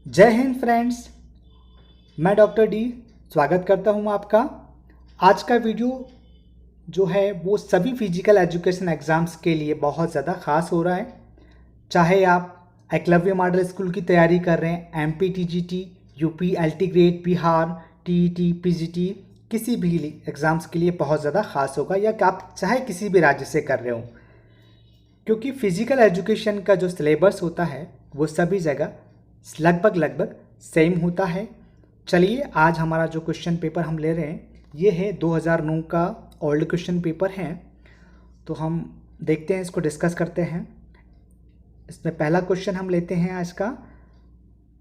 जय हिंद फ्रेंड्स, मैं doctor D स्वागत करता हूं आपका। आज का वीडियो जो है वो सभी फिजिकल एजुकेशन एग्ज़ाम्स के लिए बहुत ज़्यादा ख़ास हो रहा है। चाहे आप एकलव्य मॉडल स्कूल की तैयारी कर रहे हैं, MP TGT, UP LT grade, Bihar TET, PGT, किसी भी एग्ज़ाम्स के लिए बहुत ज़्यादा ख़ास होगा, या कि आप चाहे किसी भी राज्य से कर रहे हो, क्योंकि फिजिकल एजुकेशन का जो सिलेबस होता है वो सभी जगह लगभग सेम होता है। चलिए, आज हमारा जो क्वेश्चन पेपर हम ले रहे हैं ये है 2009 का ओल्ड क्वेश्चन पेपर है। तो हम देखते हैं, इसको डिस्कस करते हैं। इसमें पहला क्वेश्चन हम लेते हैं आज का।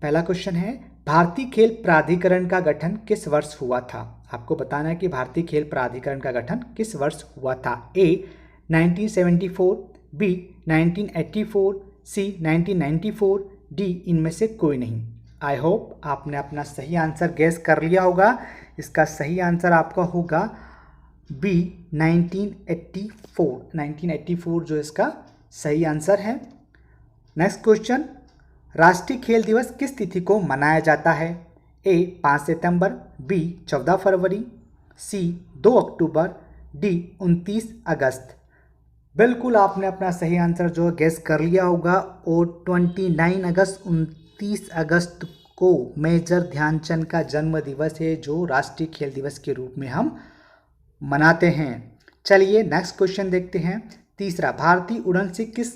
पहला क्वेश्चन है, भारतीय खेल प्राधिकरण का गठन किस वर्ष हुआ था? आपको बताना है कि भारतीय खेल प्राधिकरण का गठन किस वर्ष हुआ था। ए 1974, बी 1984, सी 1994, डी इनमें से कोई नहीं। आई होप आपने अपना सही आंसर गैस कर लिया होगा। इसका सही आंसर आपका होगा बी 1984। 1984 जो इसका सही आंसर है। नेक्स्ट क्वेश्चन, राष्ट्रीय खेल दिवस किस तिथि को मनाया जाता है? ए 5 सितंबर, बी 14 फरवरी, सी 2 अक्टूबर, डी 29 अगस्त। बिल्कुल आपने अपना सही आंसर जो गेस कर लिया होगा, और 29 अगस्त 29 अगस्त को मेजर ध्यानचंद का जन्म दिवस है, जो राष्ट्रीय खेल दिवस के रूप में हम मनाते हैं। चलिए नेक्स्ट क्वेश्चन देखते हैं। तीसरा, भारतीय उड़न सिंह किस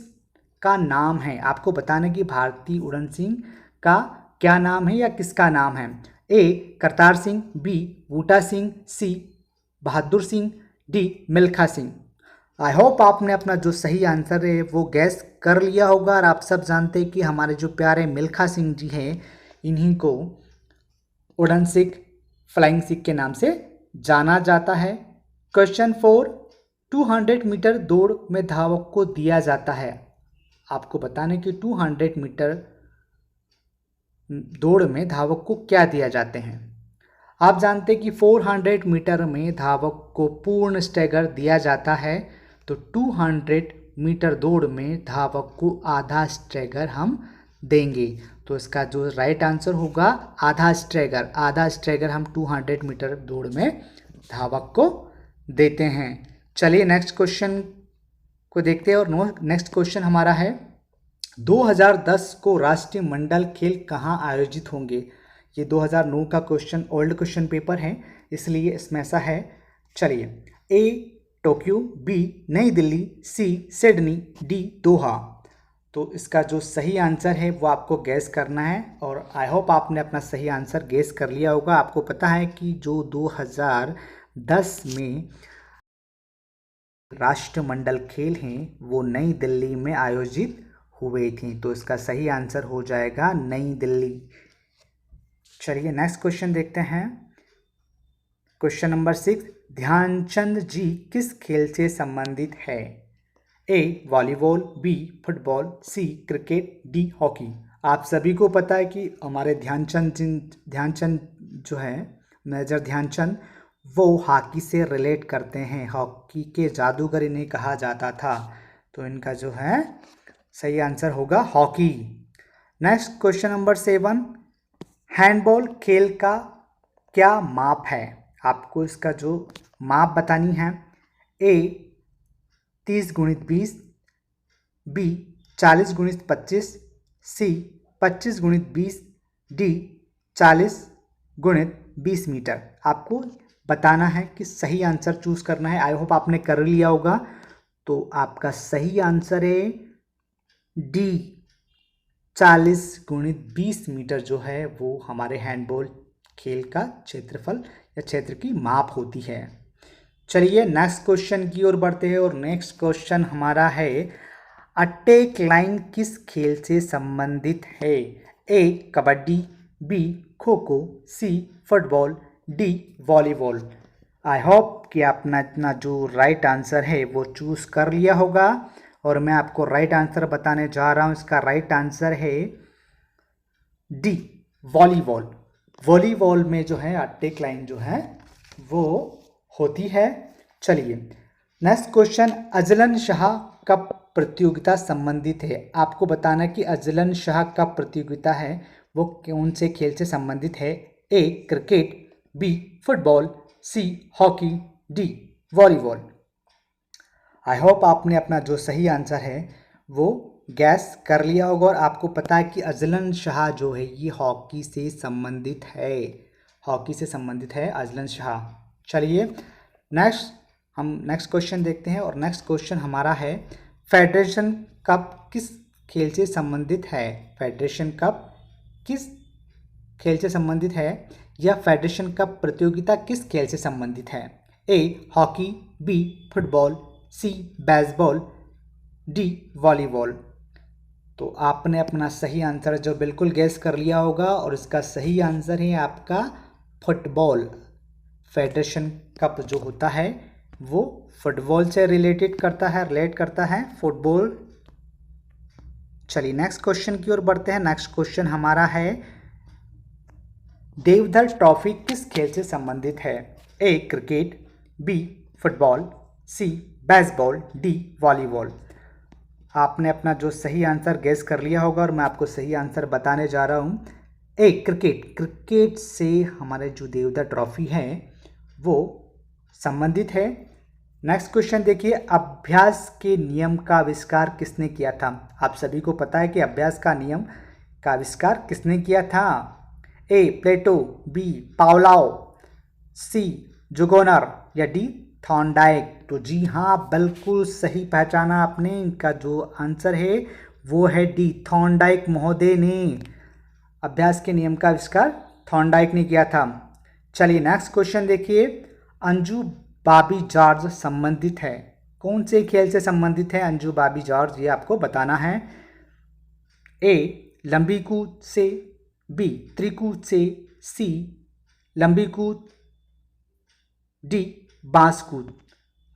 का नाम है? आपको बताना कि भारतीय उड़न सिंह का क्या नाम है या किसका नाम है। A Kartar Singh, B Buta Singh, C Bahadur Singh, D Milkha Singh. I hope आपने अपना जो सही आंसर है वो गैस कर लिया होगा, और आप सब जानते हैं कि हमारे जो प्यारे मिल्खा सिंह जी हैं, इन्हीं को उड़न सिख, फ्लाइंग सिख के नाम से जाना जाता है। क्वेश्चन 4, 200 मीटर दौड़ में धावक को दिया जाता है। आपको बताने कि 200 मीटर दौड़ में धावक को क्या दिया जाते हैं। आप जानते हैं कि 400 मीटर में धावक को पूर्ण स्टैगर दिया जाता है, तो 200 मीटर दौड़ में धावक को आधा स्टैगर हम देंगे। तो इसका जो राइट आंसर होगा आधा स्टैगर। आधा स्टैगर हम 200 मीटर दौड़ में धावक को देते हैं। चलिए नेक्स्ट क्वेश्चन को देखते हैं। और नेक्स्ट क्वेश्चन हमारा है, 2010 को राष्ट्रीय मंडल खेल कहाँ आयोजित होंगे? ये 2009 का क्वेश्चन ओल्ड क्वेश्चन पेपर है, इसलिए इसमें ऐसा है। चलिए, ए टोक्यो, बी नई दिल्ली, सी सिडनी, डी दोहा। तो इसका जो सही आंसर है वो आपको गैस करना है, और आई होप आपने अपना सही आंसर गैस कर लिया होगा। आपको पता है कि जो 2010 में राष्ट्रमंडल खेल हैं वो नई दिल्ली में आयोजित हुए थे, तो इसका सही आंसर हो जाएगा नई दिल्ली। चलिए नेक्स्ट क्वेश्चन देखते हैं। क्वेश्चन नंबर 6, ध्यानचंद जी किस खेल से संबंधित है? ए वॉलीबॉल, बी फुटबॉल, सी क्रिकेट, डी हॉकी। आप सभी को पता है कि हमारे ध्यानचंद जो है, मेजर ध्यानचंद, वो हॉकी से रिलेट करते हैं। हॉकी के जादूगर इन्हें कहा जाता था, तो इनका जो है सही आंसर होगा hockey. Next question number 7, handball खेल का क्या माप है? आपको इसका जो माप बतानी है। ए 30x20, बी 40x25, सी 25x20, डी 40x20 मीटर। आपको बताना है कि सही आंसर चूज करना है। आई होप आपने कर लिया होगा। तो आपका सही आंसर है डी 40x20 मीटर जो है वो हमारे हैंडबॉल खेल का क्षेत्रफल या क्षेत्र की माप होती है। चलिए नेक्स्ट क्वेश्चन की ओर बढ़ते हैं, और नेक्स्ट क्वेश्चन हमारा है, अटैक लाइन किस खेल से संबंधित है? ए kabaddi, B kho kho, C football, D volleyball. I hope कि आपने अपना जो राइट आंसर है वो चूज कर लिया होगा, और मैं आपको राइट आंसर बताने जा रहा हूँ। इसका राइट आंसर है डी वॉलीबॉल। वॉलीबॉल में जो है अटैक लाइन जो है वो होती है। चलिए नेक्स्ट क्वेश्चन, अजलन शाह कब प्रतियोगिता संबंधित है? आपको बताना कि अजलन शाह कप प्रतियोगिता है वो कौन से खेल से संबंधित है? A cricket, B football, C hockey, D volleyball. I hope आपने अपना जो सही आंसर है वो गैस कर लिया होगा और आपको पता है कि अजलन शाह जो है ये हॉकी से संबंधित है, हॉकी से संबंधित है अजलन शाह। चलिए हम नेक्स्ट क्वेश्चन देखते हैं और नेक्स्ट क्वेश्चन हमारा है फेडरेशन कप किस खेल से संबंधित है? फेडरेशन कप किस खेल से संबंधित है या फेडरेशन कप प्रतियोगिता किस खेल से संबंधित है? A hockey, B football, C baseball, D volleyball. तो आपने अपना सही आंसर जो बिल्कुल गैस कर लिया होगा और इसका सही आंसर है आपका फुटबॉल। फेडरेशन कप जो होता है वो फुटबॉल से रिलेट करता है फुटबॉल। चलिए नेक्स्ट क्वेश्चन की ओर बढ़ते हैं। नेक्स्ट क्वेश्चन हमारा है देवधर ट्रॉफी किस खेल से संबंधित है? A cricket, B football, C baseball, D volleyball. आपने अपना जो सही आंसर गैस कर लिया होगा और मैं आपको सही आंसर बताने जा रहा हूँ। ए क्रिकेट से हमारे जो देवधर ट्रॉफी है वो संबंधित है। नेक्स्ट क्वेश्चन देखिए, अभ्यास के नियम का आविष्कार किसने किया था? आप सभी को पता है कि अभ्यास का नियम का आविष्कार किसने किया था? ए प्लेटो, बी पावलोव, सी जुगोनर या डी थॉर्नडाइक। तो जी हाँ, बिल्कुल सही पहचाना आपने। इनका जो आंसर है वो है डी, थॉर्नडाइक महोदय ने अभ्यास के नियम का आविष्कार थॉर्नडाइक ने किया था। चलिए नेक्स्ट क्वेश्चन देखिए, अंजू बॉबी जॉर्ज संबंधित है? कौन से खेल से संबंधित है अंजू बॉबी जॉर्ज, ये आपको बताना है। ए लंबी कूद से, बी त्रिकूद से, सी लंबी कूद, डी बांस कूद।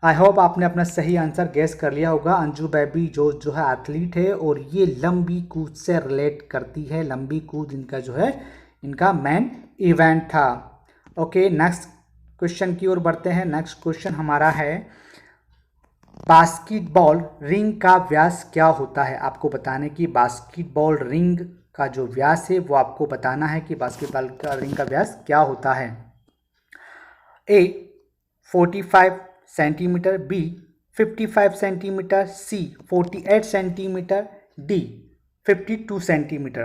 आई होप आपने अपना सही आंसर गैस कर लिया होगा। अंजू बेबी जो है एथलीट है और ये लंबी कूद से रिलेट करती है। लंबी कूद इनका जो है इनका मेन इवेंट था। ओके नेक्स्ट क्वेश्चन की ओर बढ़ते हैं। नेक्स्ट क्वेश्चन हमारा है बास्केटबॉल रिंग का व्यास क्या होता है? आपको बताने की बास्केटबॉल रिंग का जो व्यास है वो आपको बताना है कि बास्केटबॉल का रिंग का व्यास क्या होता है। A 45 centimetre, B 55 centimetre, C 48 centimetre, D 52 centimetre.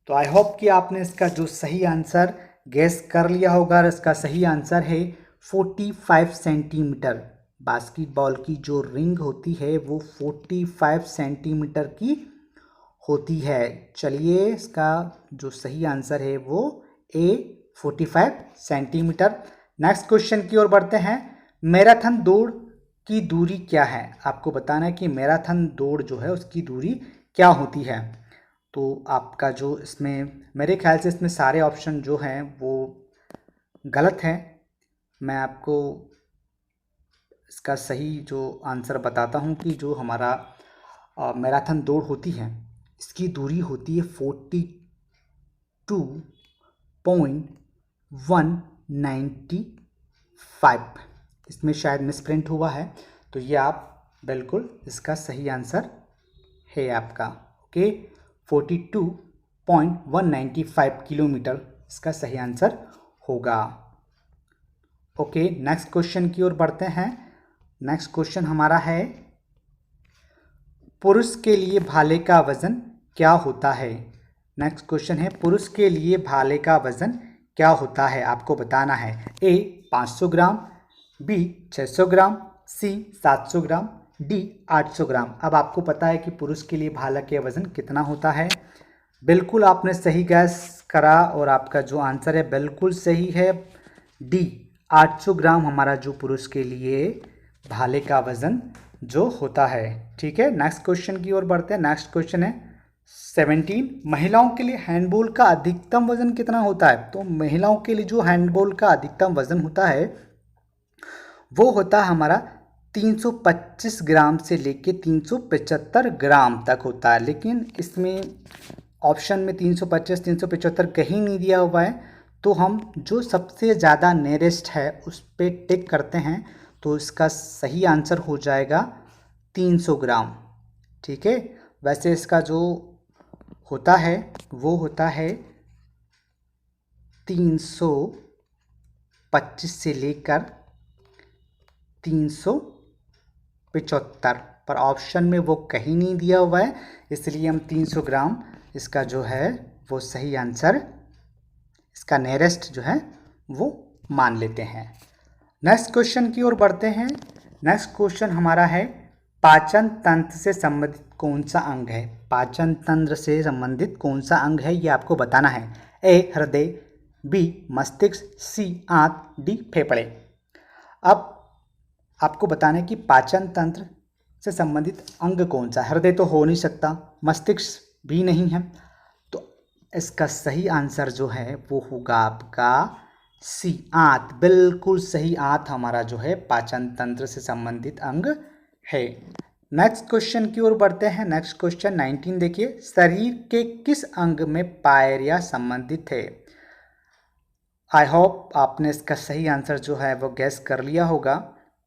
तो आई होप कि आपने इसका जो सही आंसर गैस कर लिया होगा और इसका सही आंसर है 45 सेंटीमीटर। बास्केटबॉल की जो रिंग होती है वो 45 सेंटीमीटर की होती है। चलिए इसका जो सही आंसर है वो ए 45 सेंटीमीटर। नेक्स्ट क्वेश्चन की ओर बढ़ते हैं। मैराथन दौड़ की दूरी क्या है? आपको बताना है कि मैराथन दौड़ जो है उसकी दूरी क्या होती है। तो आपका जो इसमें मेरे ख्याल से इसमें सारे ऑप्शन जो हैं वो गलत हैं। मैं आपको इसका सही जो आंसर बताता हूँ कि जो हमारा मैराथन दौड़ होती है इसकी दूरी होती है 42.195। इसमें शायद मिसप्रिंट हुआ है, तो ये आप बिल्कुल इसका सही आंसर है आपका। ओके 42.195 किलोमीटर इसका सही आंसर होगा। ओके नेक्स्ट क्वेश्चन की ओर बढ़ते हैं। नेक्स्ट क्वेश्चन हमारा है पुरुष के लिए भाले का वजन क्या होता है? नेक्स्ट क्वेश्चन है पुरुष के लिए भाले का वजन क्या होता है? आपको बताना है। ए 500 ग्राम, बी 600 ग्राम, सी 700 ग्राम, डी 800 ग्राम। अब आपको पता है कि पुरुष के लिए भाला का वजन कितना होता है। बिल्कुल आपने सही गैस करा और आपका जो आंसर है बिल्कुल सही है। डी 800 ग्राम हमारा जो पुरुष के लिए भाले का वजन जो होता है। ठीक है नेक्स्ट क्वेश्चन की ओर बढ़ते हैं। नेक्स्ट क्वेश्चन है 17 महिलाओं के लिए हैंडबॉल का अधिकतम वजन कितना होता है? तो महिलाओं के लिए जो हैंडबॉल का अधिकतम वजन होता है वो होता है हमारा 325 ग्राम से लेके 375 ग्राम तक होता है। लेकिन इसमें ऑप्शन में 325 375 कहीं नहीं दिया हुआ है, तो हम जो सबसे ज़्यादा नियरेस्ट है उस पर टिक करते हैं। तो इसका सही आंसर हो जाएगा 300 ग्राम। ठीक है। वैसे इसका जो होता है वो होता है 325 से लेकर 375, पर ऑप्शन में वो कहीं नहीं दिया हुआ है, इसलिए हम 300 ग्राम इसका जो है वो सही आंसर, इसका नियरेस्ट जो है वो मान लेते हैं। नेक्स्ट क्वेश्चन की ओर बढ़ते हैं। नेक्स्ट क्वेश्चन हमारा है पाचन तंत्र से संबंधित कौन सा अंग है। पाचन तंत्र से संबंधित कौन सा अंग है ये आपको बताना है। ए हृदय, बी मस्तिष्क, सी आंत, डी फेफड़े। अब आपको बताना है कि पाचन तंत्र से संबंधित अंग कौन सा। हृदय तो हो नहीं सकता, मस्तिष्क भी नहीं है, तो इसका सही आंसर जो है वो होगा आपका सी आंत। बिल्कुल सही, आंत हमारा जो है पाचन तंत्र से संबंधित अंग है। नेक्स्ट क्वेश्चन की ओर बढ़ते हैं। नेक्स्ट क्वेश्चन 19 देखिए, शरीर के किस अंग में पायरिया संबंधित है। आई होप आपने इसका सही आंसर जो है वो गैस कर लिया होगा।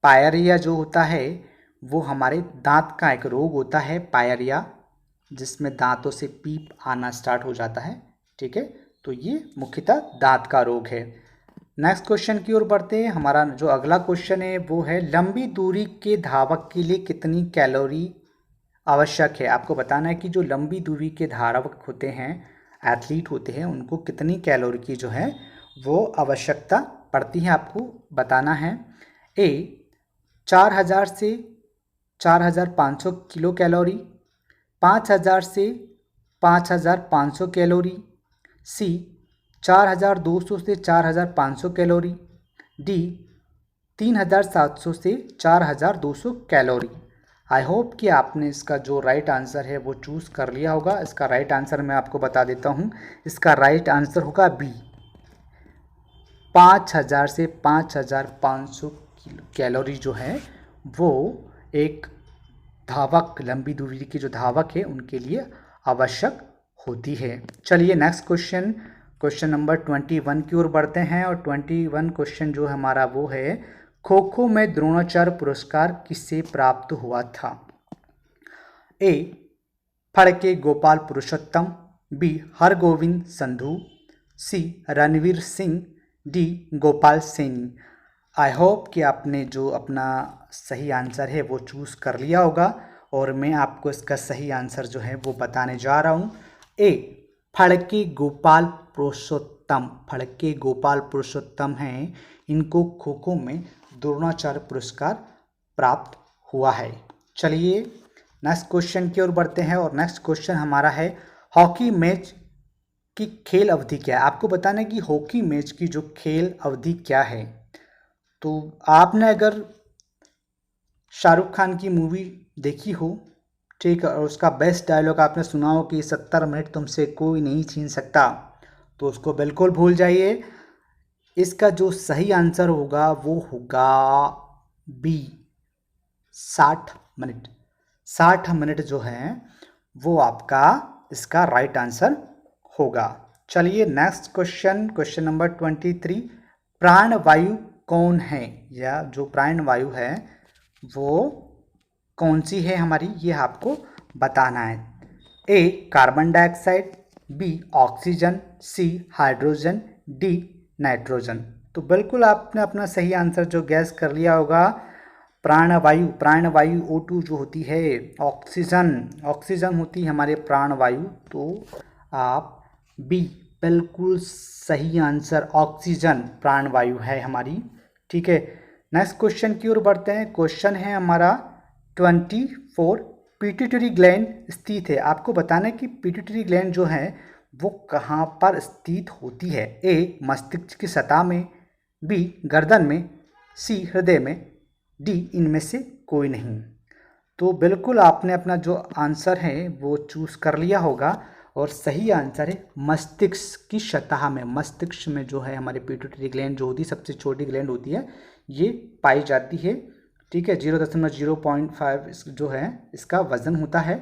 पायरिया जो होता है वो हमारे दांत का एक रोग होता है, पायरिया, जिसमें दांतों से पीप आना स्टार्ट हो जाता है। ठीक है, तो ये मुख्यतः दांत का रोग है। नेक्स्ट क्वेश्चन की ओर बढ़ते हैं। हमारा जो अगला क्वेश्चन है वो है लंबी दूरी के धावक के लिए कितनी कैलोरी आवश्यक है। आपको बताना है कि जो लंबी दूरी के धावक होते हैं, एथलीट होते हैं, उनको कितनी कैलोरी की जो है वो आवश्यकता पड़ती है, आपको बताना है। ए 4000 से 4500 किलो कैलोरी, 5000 से 5500 कैलोरी, सी 4200 से 4500 कैलोरी, डी 3700 से 4200 कैलोरी। आई होप कि आपने इसका जो राइट आंसर है वो चूज़ कर लिया होगा। इसका राइट आंसर मैं आपको बता देता हूँ। इसका राइट आंसर होगा बी, 5000 से 5500 कैलोरी जो है वो एक धावक, लंबी दूरी के जो धावक है उनके लिए आवश्यक होती है। चलिए नेक्स्ट क्वेश्चन नंबर 21 की ओर बढ़ते हैं। और 21 क्वेश्चन जो हमारा वो है, खो खो में द्रोणाचार्य पुरस्कार किसे प्राप्त हुआ था। A Phadke Gopal Purushottam, B Hargobind Sandhu, C Ranveer Singh, D Gopal Saini. I hope कि आपने जो अपना सही आंसर है वो चूज़ कर लिया होगा, और मैं आपको इसका सही आंसर जो है वो बताने जा रहा हूँ। ए फड़के गोपाल पुरुषोत्तम, फड़के गोपाल पुरुषोत्तम हैं, इनको खो खो में द्रोणाचार्य पुरस्कार प्राप्त हुआ है। चलिए नेक्स्ट क्वेश्चन की ओर बढ़ते हैं। और नेक्स्ट क्वेश्चन हमारा है हॉकी मैच की खेल अवधि क्या है। आपको बताना है कि हॉकी मैच की जो खेल अवधि क्या है। तो आपने अगर शाहरुख खान की मूवी देखी हो, ठीक है, और उसका बेस्ट डायलॉग आपने सुना हो कि 70 मिनट तुमसे कोई नहीं छीन सकता, तो उसको बिल्कुल भूल जाइए। इसका जो सही आंसर होगा वो होगा बी, 60 मिनट। 60 मिनट जो है वो आपका इसका राइट आंसर होगा। चलिए नेक्स्ट क्वेश्चन नंबर 23, प्राणवायु कौन है, या जो प्राणवायु है वो कौन सी है हमारी, ये आपको बताना है। ए carbon dioxide, B oxygen, C hydrogen, D nitrogen. तो बिल्कुल आपने अपना सही आंसर जो गैस कर लिया होगा। प्राणवायु O2 जो होती है, ऑक्सीजन होती है हमारे प्राणवायु, तो आप बी, बिल्कुल सही आंसर, ऑक्सीजन प्राणवायु है हमारी। ठीक है, नेक्स्ट क्वेश्चन की ओर बढ़ते हैं। क्वेश्चन है हमारा 24, पिट्यूटरी ग्लैंड स्थित है। आपको बताना है कि पिट्यूटरी ग्लैंड जो है वो कहाँ पर स्थित होती है। ए मस्तिष्क की सतह में, बी गर्दन में, सी हृदय में, डी इनमें से कोई नहीं। तो बिल्कुल आपने अपना जो आंसर है वो चूज़ कर लिया होगा, और सही आंसर है मस्तिष्क की सतह में। मस्तिष्क में जो है हमारे पिट्यूटरी ग्लैंड जो होती है, सबसे छोटी ग्लैंड होती है, ये पाई जाती है। ठीक है, 0.05 जो है इसका वजन होता है।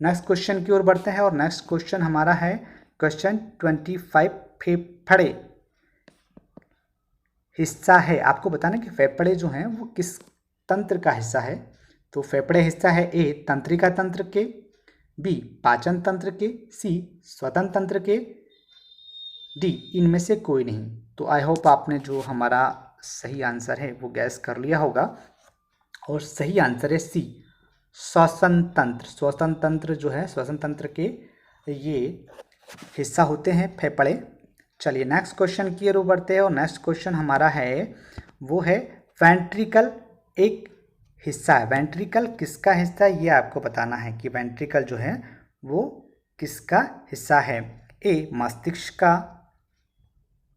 नेक्स्ट क्वेश्चन की ओर बढ़ते हैं। और नेक्स्ट क्वेश्चन हमारा है क्वेश्चन 25, फेफड़े हिस्सा है। आपको बताना कि फेफड़े जो हैं वो किस तंत्र का हिस्सा है। तो फेफड़े हिस्सा है ए तंत्रिका तंत्र के, बी पाचन तंत्र के, सी श्वसन तंत्र के, डी इनमें से कोई नहीं। तो आई होप आपने जो हमारा सही आंसर है वो गैस कर लिया होगा और सही आंसर है सी श्वसन तंत्र। श्वसन तंत्र जो है, श्वसन तंत्र के ये हिस्सा होते हैं फेफड़े। चलिए नेक्स्ट क्वेश्चन की ओर बढ़ते हैं और नेक्स्ट क्वेश्चन हमारा है वो है वेंट्रिकल एक हिस्सा है। वेंट्रिकल किसका हिस्सा है ये आपको बताना है कि वेंट्रिकल जो है वो किसका हिस्सा है। ए मस्तिष्क का,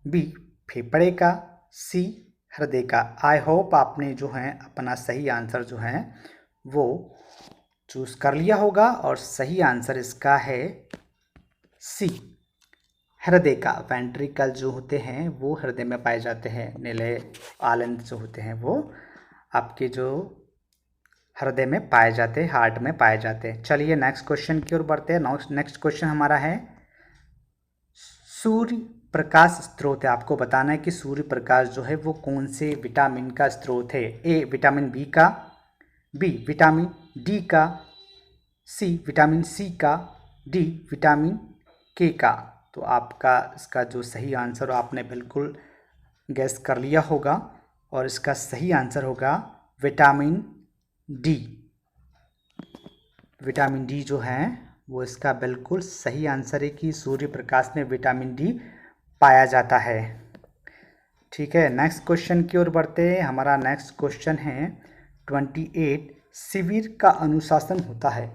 बी फेफड़े का, सी हृदय का। आई होप आपने जो है अपना सही आंसर जो है वो चूज कर लिया होगा और सही आंसर इसका है सी हृदय का। वेंट्रिकल जो होते हैं वो हृदय में पाए जाते हैं। नीले आलंद जो होते हैं वो आपके जो हृदय में पाए जाते हैं, हार्ट में पाए जाते हैं। चलिए नेक्स्ट क्वेश्चन की ओर बढ़ते हैं। नेक्स्ट क्वेश्चन हमारा है सूर्य प्रकाश स्रोत है। आपको बताना है कि सूर्य प्रकाश जो है वो कौन से विटामिन का स्रोत है। ए विटामिन बी का, बी विटामिन डी का, सी विटामिन सी का, डी विटामिन के का। तो आपका इसका जो सही आंसर हो आपने बिल्कुल गैस कर लिया होगा और इसका सही आंसर होगा विटामिन डी। विटामिन डी जो है वो इसका बिल्कुल सही आंसर है कि सूर्य प्रकाश में विटामिन डी पाया जाता है। ठीक है, नेक्स्ट क्वेश्चन की ओर बढ़ते हैं। हमारा नेक्स्ट क्वेश्चन है 28 शिविर का अनुशासन होता है।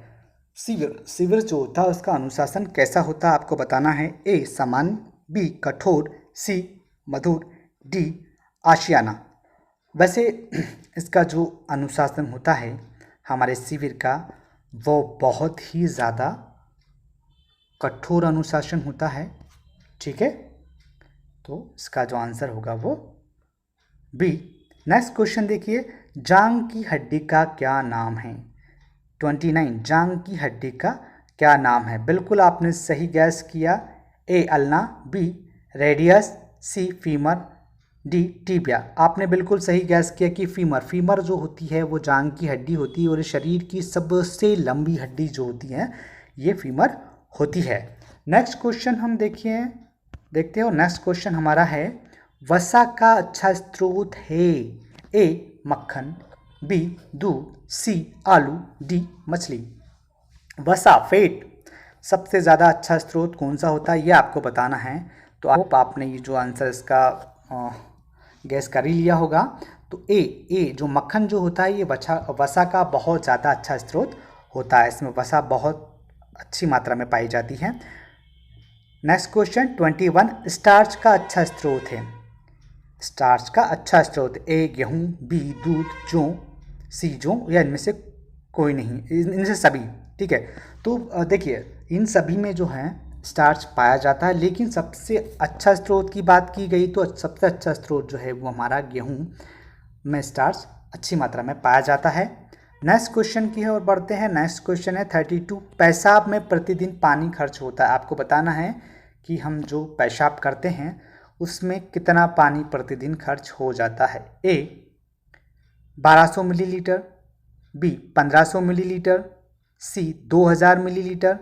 शिविर जो होता है उसका अनुशासन कैसा होता है आपको बताना है। ए सामान्य, बी कठोर, सी मधुर, डी आशियाना। वैसे इसका जो अनुशासन होता है हमारे शिविर का वो बहुत ही ज़्यादा कठोर अनुशासन होता है। ठीक है, तो इसका जो आंसर होगा वो बी। नेक्स्ट क्वेश्चन देखिए, जांग की हड्डी का क्या नाम है। 29 जांग की हड्डी का क्या नाम है। बिल्कुल आपने सही गैस किया। ए अल्ना, बी रेडियस, सी फीमर, डी टिबिया। आपने बिल्कुल सही गैस किया कि फीमर जो होती है वो जांग की हड्डी होती है और शरीर की सबसे लंबी हड्डी जो होती है ये फीमर होती है। नेक्स्ट क्वेश्चन हम देखते हो। नेक्स्ट क्वेश्चन हमारा है वसा का अच्छा स्रोत है। ए मक्खन, बी दूध, सी आलू, डी मछली। वसा फैट सबसे ज़्यादा अच्छा स्रोत कौन सा होता है ये आपको बताना है। तो आई होप आपने ये जो आंसर इसका गैस कर ही लिया होगा। तो ए जो मक्खन जो होता है ये वसा का बहुत ज़्यादा अच्छा स्रोत होता है। इसमें वसा बहुत अच्छी मात्रा में पाई जाती है। नेक्स्ट क्वेश्चन 21 स्टार्च का अच्छा स्रोत है। स्टार्च का अच्छा स्रोत ए गेहूँ, बी दूध, जौ, सी जौ या इनमें से कोई नहीं, इनमें से सभी। ठीक है, तो देखिए इन सभी में जो है स्टार्च पाया जाता है, लेकिन सबसे अच्छा स्रोत की बात की गई तो सबसे अच्छा स्रोत जो है वो हमारा गेहूँ में स्टार्च अच्छी मात्रा में पाया जाता है। नेक्स्ट क्वेश्चन की ओर बढ़ते हैं। नेक्स्ट क्वेश्चन है 32 पेशाब में प्रतिदिन पानी खर्च होता है। आपको बताना है कि हम जो पेशाब करते हैं उसमें कितना पानी प्रतिदिन खर्च हो जाता है। A 1200 millilitre, B 1500 millilitre, C 2000 millilitre,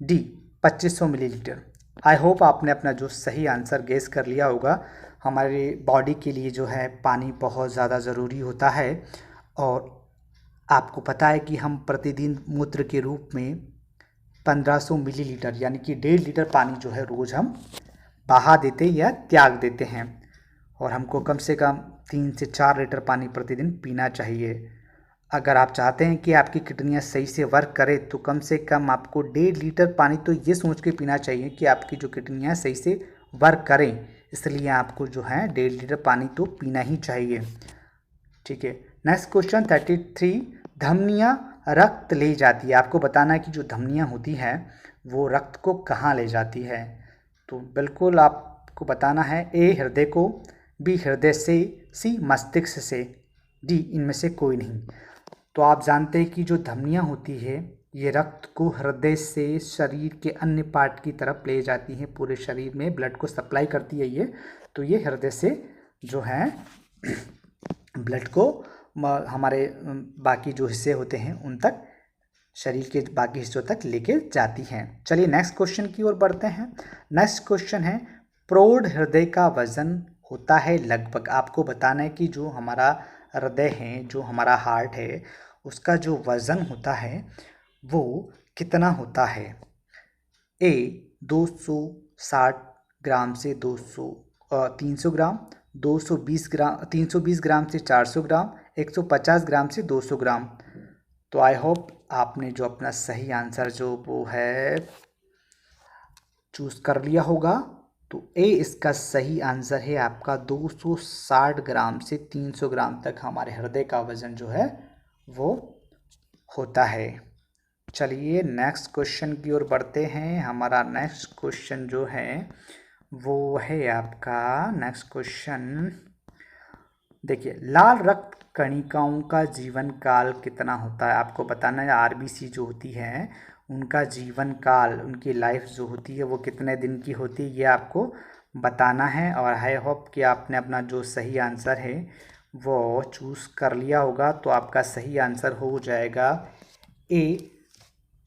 D 2500 millilitre. I hope आपने अपना जो सही आंसर गेस कर लिया होगा। हमारे बॉडी के लिए जो है पानी बहुत ज़्यादा ज़रूरी होता है और आपको पता है कि हम प्रतिदिन मूत्र के रूप में 1500 मिलीलीटर यानी कि 1.5 लीटर पानी जो है रोज़ हम बहा देते या त्याग देते हैं और हमको कम से कम 3 से 4 लीटर पानी प्रतिदिन पीना चाहिए। अगर आप चाहते हैं कि आपकी किडनियाँ सही से वर्क करें तो कम से कम आपको 1.5 लीटर पानी तो ये सोच के पीना चाहिए कि आपकी जो किडनियाँ सही से वर्क करें, इसलिए आपको जो है 1.5 लीटर पानी तो पीना ही चाहिए। ठीक है, नेक्स्ट क्वेश्चन 33 धमनियाँ रक्त ले जाती है। आपको बताना है कि जो धमनियाँ होती हैं वो रक्त को कहाँ ले जाती है। तो बिल्कुल आपको बताना है। ए हृदय को, बी हृदय से, सी मस्तिष्क से, डी इनमें से कोई नहीं। तो आप जानते हैं कि जो धमनियाँ होती है ये रक्त को हृदय से शरीर के अन्य पार्ट की तरफ ले जाती हैं, पूरे शरीर में ब्लड को सप्लाई करती है ये। तो ये हृदय से जो है ब्लड को हमारे बाकी जो हिस्से होते हैं उन तक, शरीर के बाकी हिस्सों तक लेके जाती हैं। चलिए नेक्स्ट क्वेश्चन की ओर बढ़ते हैं। नेक्स्ट क्वेश्चन है, प्रौढ़ हृदय का वजन होता है लगभग, आपको बताना है कि जो हमारा हृदय है, जो हमारा हार्ट है, उसका जो वज़न होता है वो कितना होता है। ए 260 ग्राम से 300 ग्राम, 320 ग्राम से 400 ग्राम, 150 ग्राम से 200 ग्राम। तो आई होप आपने जो अपना सही आंसर जो वो है चूज़ कर लिया होगा। तो ए इसका सही आंसर है आपका 260 ग्राम से 300 ग्राम तक हमारे हृदय का वज़न जो है वो होता है। चलिए नेक्स्ट क्वेश्चन की ओर बढ़ते हैं। हमारा नेक्स्ट क्वेश्चन जो है वो है आपका, नेक्स्ट क्वेश्चन देखिए, लाल रक्त कणिकाओं का जीवन काल कितना होता है। आपको बताना है आरबीसी जो होती है उनका जीवन काल, उनकी लाइफ जो होती है वो कितने दिन की होती है, ये आपको बताना है। और आई होप कि आपने अपना जो सही आंसर है वो चूज़ कर लिया होगा। तो आपका सही आंसर हो जाएगा ए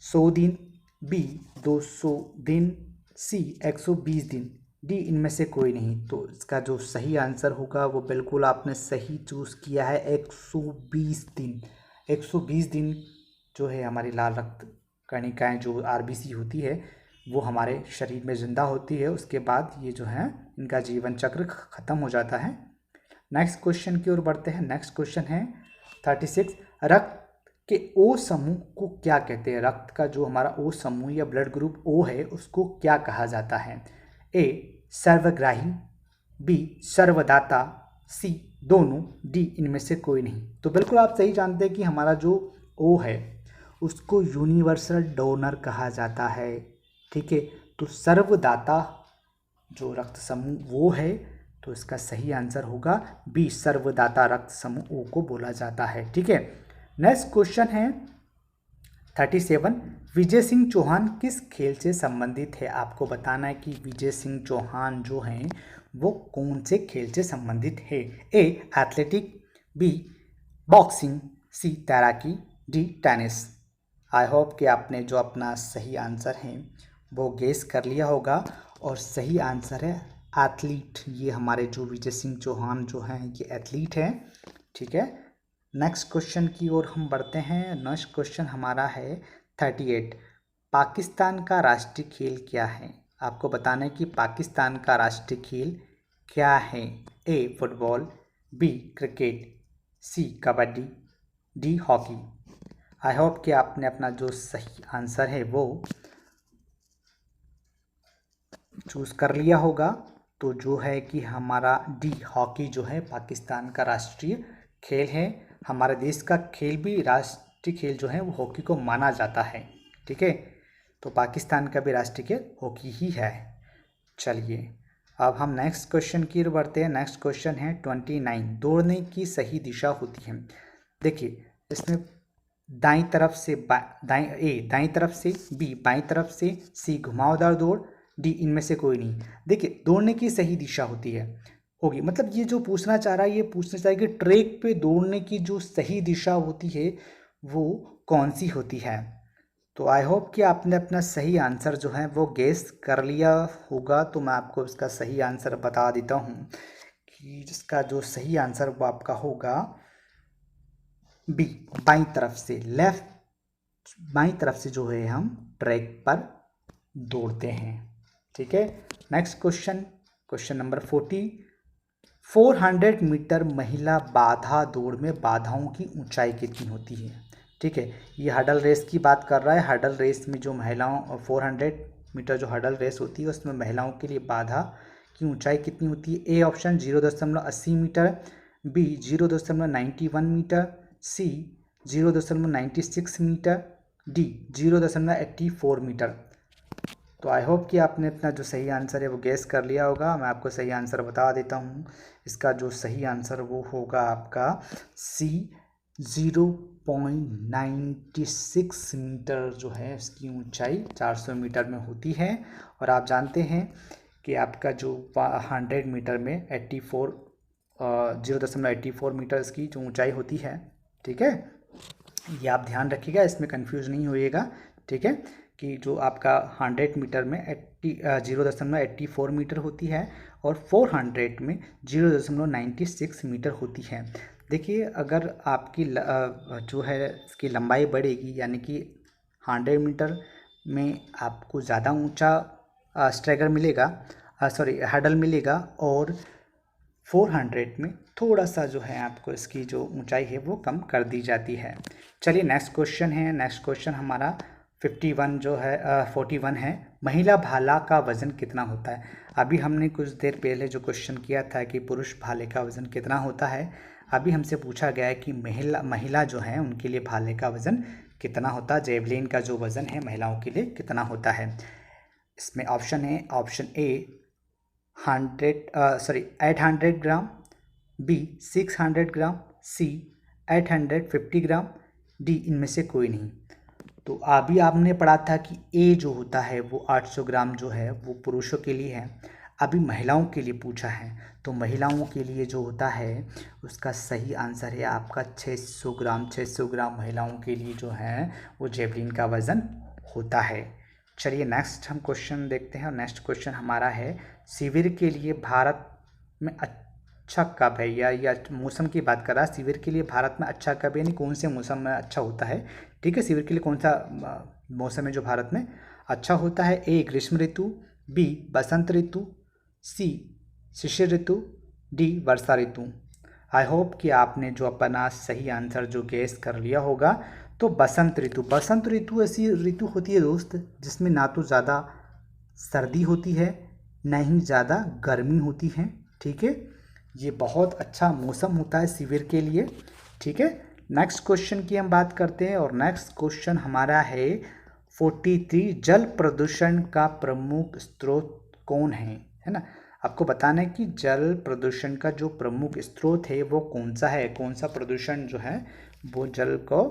100 दिन, बी 200 दिन, सी 120 दिन, डी इनमें से कोई नहीं। तो इसका जो सही आंसर होगा वो बिल्कुल आपने सही चूज़ किया है, 120 दिन। 120 दिन जो है हमारी लाल रक्त कणिकाएँ जो आरबीसी होती है वो हमारे शरीर में ज़िंदा होती है, उसके बाद ये जो है इनका जीवन चक्र ख़त्म हो जाता है। नेक्स्ट क्वेश्चन की ओर बढ़ते हैं। नेक्स्ट क्वेश्चन है 36, रक्त के ओ समूह को क्या कहते हैं। रक्त का जो हमारा ओ समूह या ब्लड ग्रुप ओ है उसको क्या कहा जाता है। ए सर्वग्राही, बी सर्वदाता, सी दोनों, डी इनमें से कोई नहीं। तो बिल्कुल आप सही जानते हैं कि हमारा जो ओ है उसको यूनिवर्सल डोनर कहा जाता है। ठीक है, तो सर्वदाता जो रक्त समूह वो है, तो इसका सही आंसर होगा बी सर्वदाता रक्त समूह ओ को बोला जाता है। ठीक है, नेक्स्ट क्वेश्चन है 37, विजय सिंह चौहान किस खेल से संबंधित है। आपको बताना है कि विजय सिंह चौहान जो हैं वो कौन से खेल से संबंधित है। ए एथलेटिक, बी बॉक्सिंग, सी तैराकी, डी टेनिस। आई होप कि आपने जो अपना सही आंसर है वो गेस कर लिया होगा, और सही आंसर है एथलीट। ये हमारे जो विजय सिंह चौहान जो हैं ये एथलीट हैं। ठीक है, नेक्स्ट क्वेश्चन की ओर हम बढ़ते हैं। नेक्स्ट क्वेश्चन हमारा है 38, पाकिस्तान का राष्ट्रीय खेल क्या है। आपको बताना है कि पाकिस्तान का राष्ट्रीय खेल क्या है। A football, B cricket, C kabaddi, D hockey. I hope कि आपने अपना जो सही आंसर है वो चूज़ कर लिया होगा। तो जो है कि हमारा डी हॉकी जो है पाकिस्तान का राष्ट्रीय खेल है। हमारे देश का खेल भी, राष्ट्रीय खेल जो है वो हॉकी को माना जाता है। ठीक है, तो पाकिस्तान का भी राष्ट्रीय खेल हॉकी ही है। चलिए अब हम नेक्स्ट क्वेश्चन की ओर बढ़ते हैं। नेक्स्ट क्वेश्चन है 29, दौड़ने की सही दिशा होती है। देखिए इसमें दाईं तरफ से दाईं तरफ से, बी बाईं तरफ से, सी घुमावदार दौड़, डी इनमें से कोई नहीं। देखिए दौड़ने की सही दिशा होगी, मतलब ये जो पूछना चाह रहा है, ये पूछना चाहिए कि ट्रैक पे दौड़ने की जो सही दिशा होती है वो कौन सी होती है। तो आई होप कि आपने अपना सही आंसर जो है वो गेस कर लिया होगा। तो मैं आपको इसका सही आंसर बता देता हूँ कि जिसका जो सही आंसर वो आपका होगा बी बाईं तरफ से, बाईं तरफ से जो है हम ट्रैक पर दौड़ते हैं। ठीक है, नेक्स्ट क्वेश्चन नंबर 40, 400 मीटर महिला बाधा दौड़ में बाधाओं की ऊंचाई कितनी होती है। ठीक है, ये हडल रेस की बात कर रहा है। हडल रेस में जो महिलाओं 400 मीटर जो हडल रेस होती है उसमें महिलाओं के लिए बाधा की ऊंचाई कितनी होती है। A option 0.80 metre, B 0.91 metre, C 0.96 metre, D 0.84 metre. तो आई होप कि आपने अपना जो सही आंसर है वो गेस कर लिया होगा। मैं आपको सही आंसर बता देता हूँ। इसका जो सही आंसर वो होगा आपका सी 0.96 मीटर जो है इसकी ऊंचाई 400 मीटर में होती है। और आप जानते हैं कि आपका जो 100 मीटर में 84 0.84 मीटर इसकी जो ऊंचाई होती है। ठीक है, ये आप ध्यान रखिएगा, इसमें कंफ्यूज नहीं होइएगा। ठीक है, कि जो आपका 100 मीटर में 0.84 मीटर होती है और 400 में 0.96 मीटर होती है। देखिए, अगर आपकी जो है इसकी लंबाई बढ़ेगी, यानी कि 100 मीटर में आपको ज़्यादा ऊंचा स्ट्रैगर मिलेगा, हर्डल मिलेगा, और 400 में थोड़ा सा जो है आपको इसकी जो ऊंचाई है वो कम कर दी जाती है। चलिए नेक्स्ट क्वेश्चन है। नेक्स्ट क्वेश्चन हमारा 41 है। महिला भाला का वज़न कितना होता है? अभी हमने कुछ देर पहले जो क्वेश्चन किया था कि पुरुष भाले का वज़न कितना होता है, अभी हमसे पूछा गया है कि महिला जो है उनके लिए भाले का वज़न कितना होता है, जेवलिन का जो वज़न है महिलाओं के लिए कितना होता है। इसमें ऑप्शन है, option A 800 gram, B 600 gram, C 850 gram, D इनमें से कोई नहीं। तो अभी आपने पढ़ा था कि ए जो होता है वो 800 ग्राम जो है वो पुरुषों के लिए है। अभी महिलाओं के लिए पूछा है, तो महिलाओं के लिए जो होता है उसका सही आंसर है आपका 600 ग्राम। 600 ग्राम महिलाओं के लिए जो है वो जेवलिन का वज़न होता है। चलिए नेक्स्ट हम क्वेश्चन देखते हैं, और नेक्स्ट क्वेश्चन हमारा है, शिविर के लिए भारत में अच्छा कब है? या मौसम की बात कर रहा है। शिविर के लिए भारत में अच्छा कब, यानी कौन से मौसम में अच्छा होता है। ठीक है, शिविर के लिए कौन सा मौसम है जो भारत में अच्छा होता है? ए ग्रीष्म ऋतु, बी बसंत ऋतु, सी शिशिर ऋतु, डी वर्षा ऋतु। आई होप कि आपने जो अपना सही आंसर जो गेस कर लिया होगा। तो बसंत ऋतु, बसंत ऋतु ऐसी ऋतु होती है दोस्त जिसमें ना तो ज़्यादा सर्दी होती है ना ही ज़्यादा गर्मी होती है। ठीक है, ये बहुत अच्छा मौसम होता है शिविर के लिए। ठीक है, नेक्स्ट क्वेश्चन की हम बात करते हैं, और नेक्स्ट क्वेश्चन हमारा है 43, जल प्रदूषण का प्रमुख स्रोत कौन है ना। आपको बताना है कि जल प्रदूषण का जो प्रमुख स्रोत है वो कौन सा है, कौन सा प्रदूषण जो है वो जल को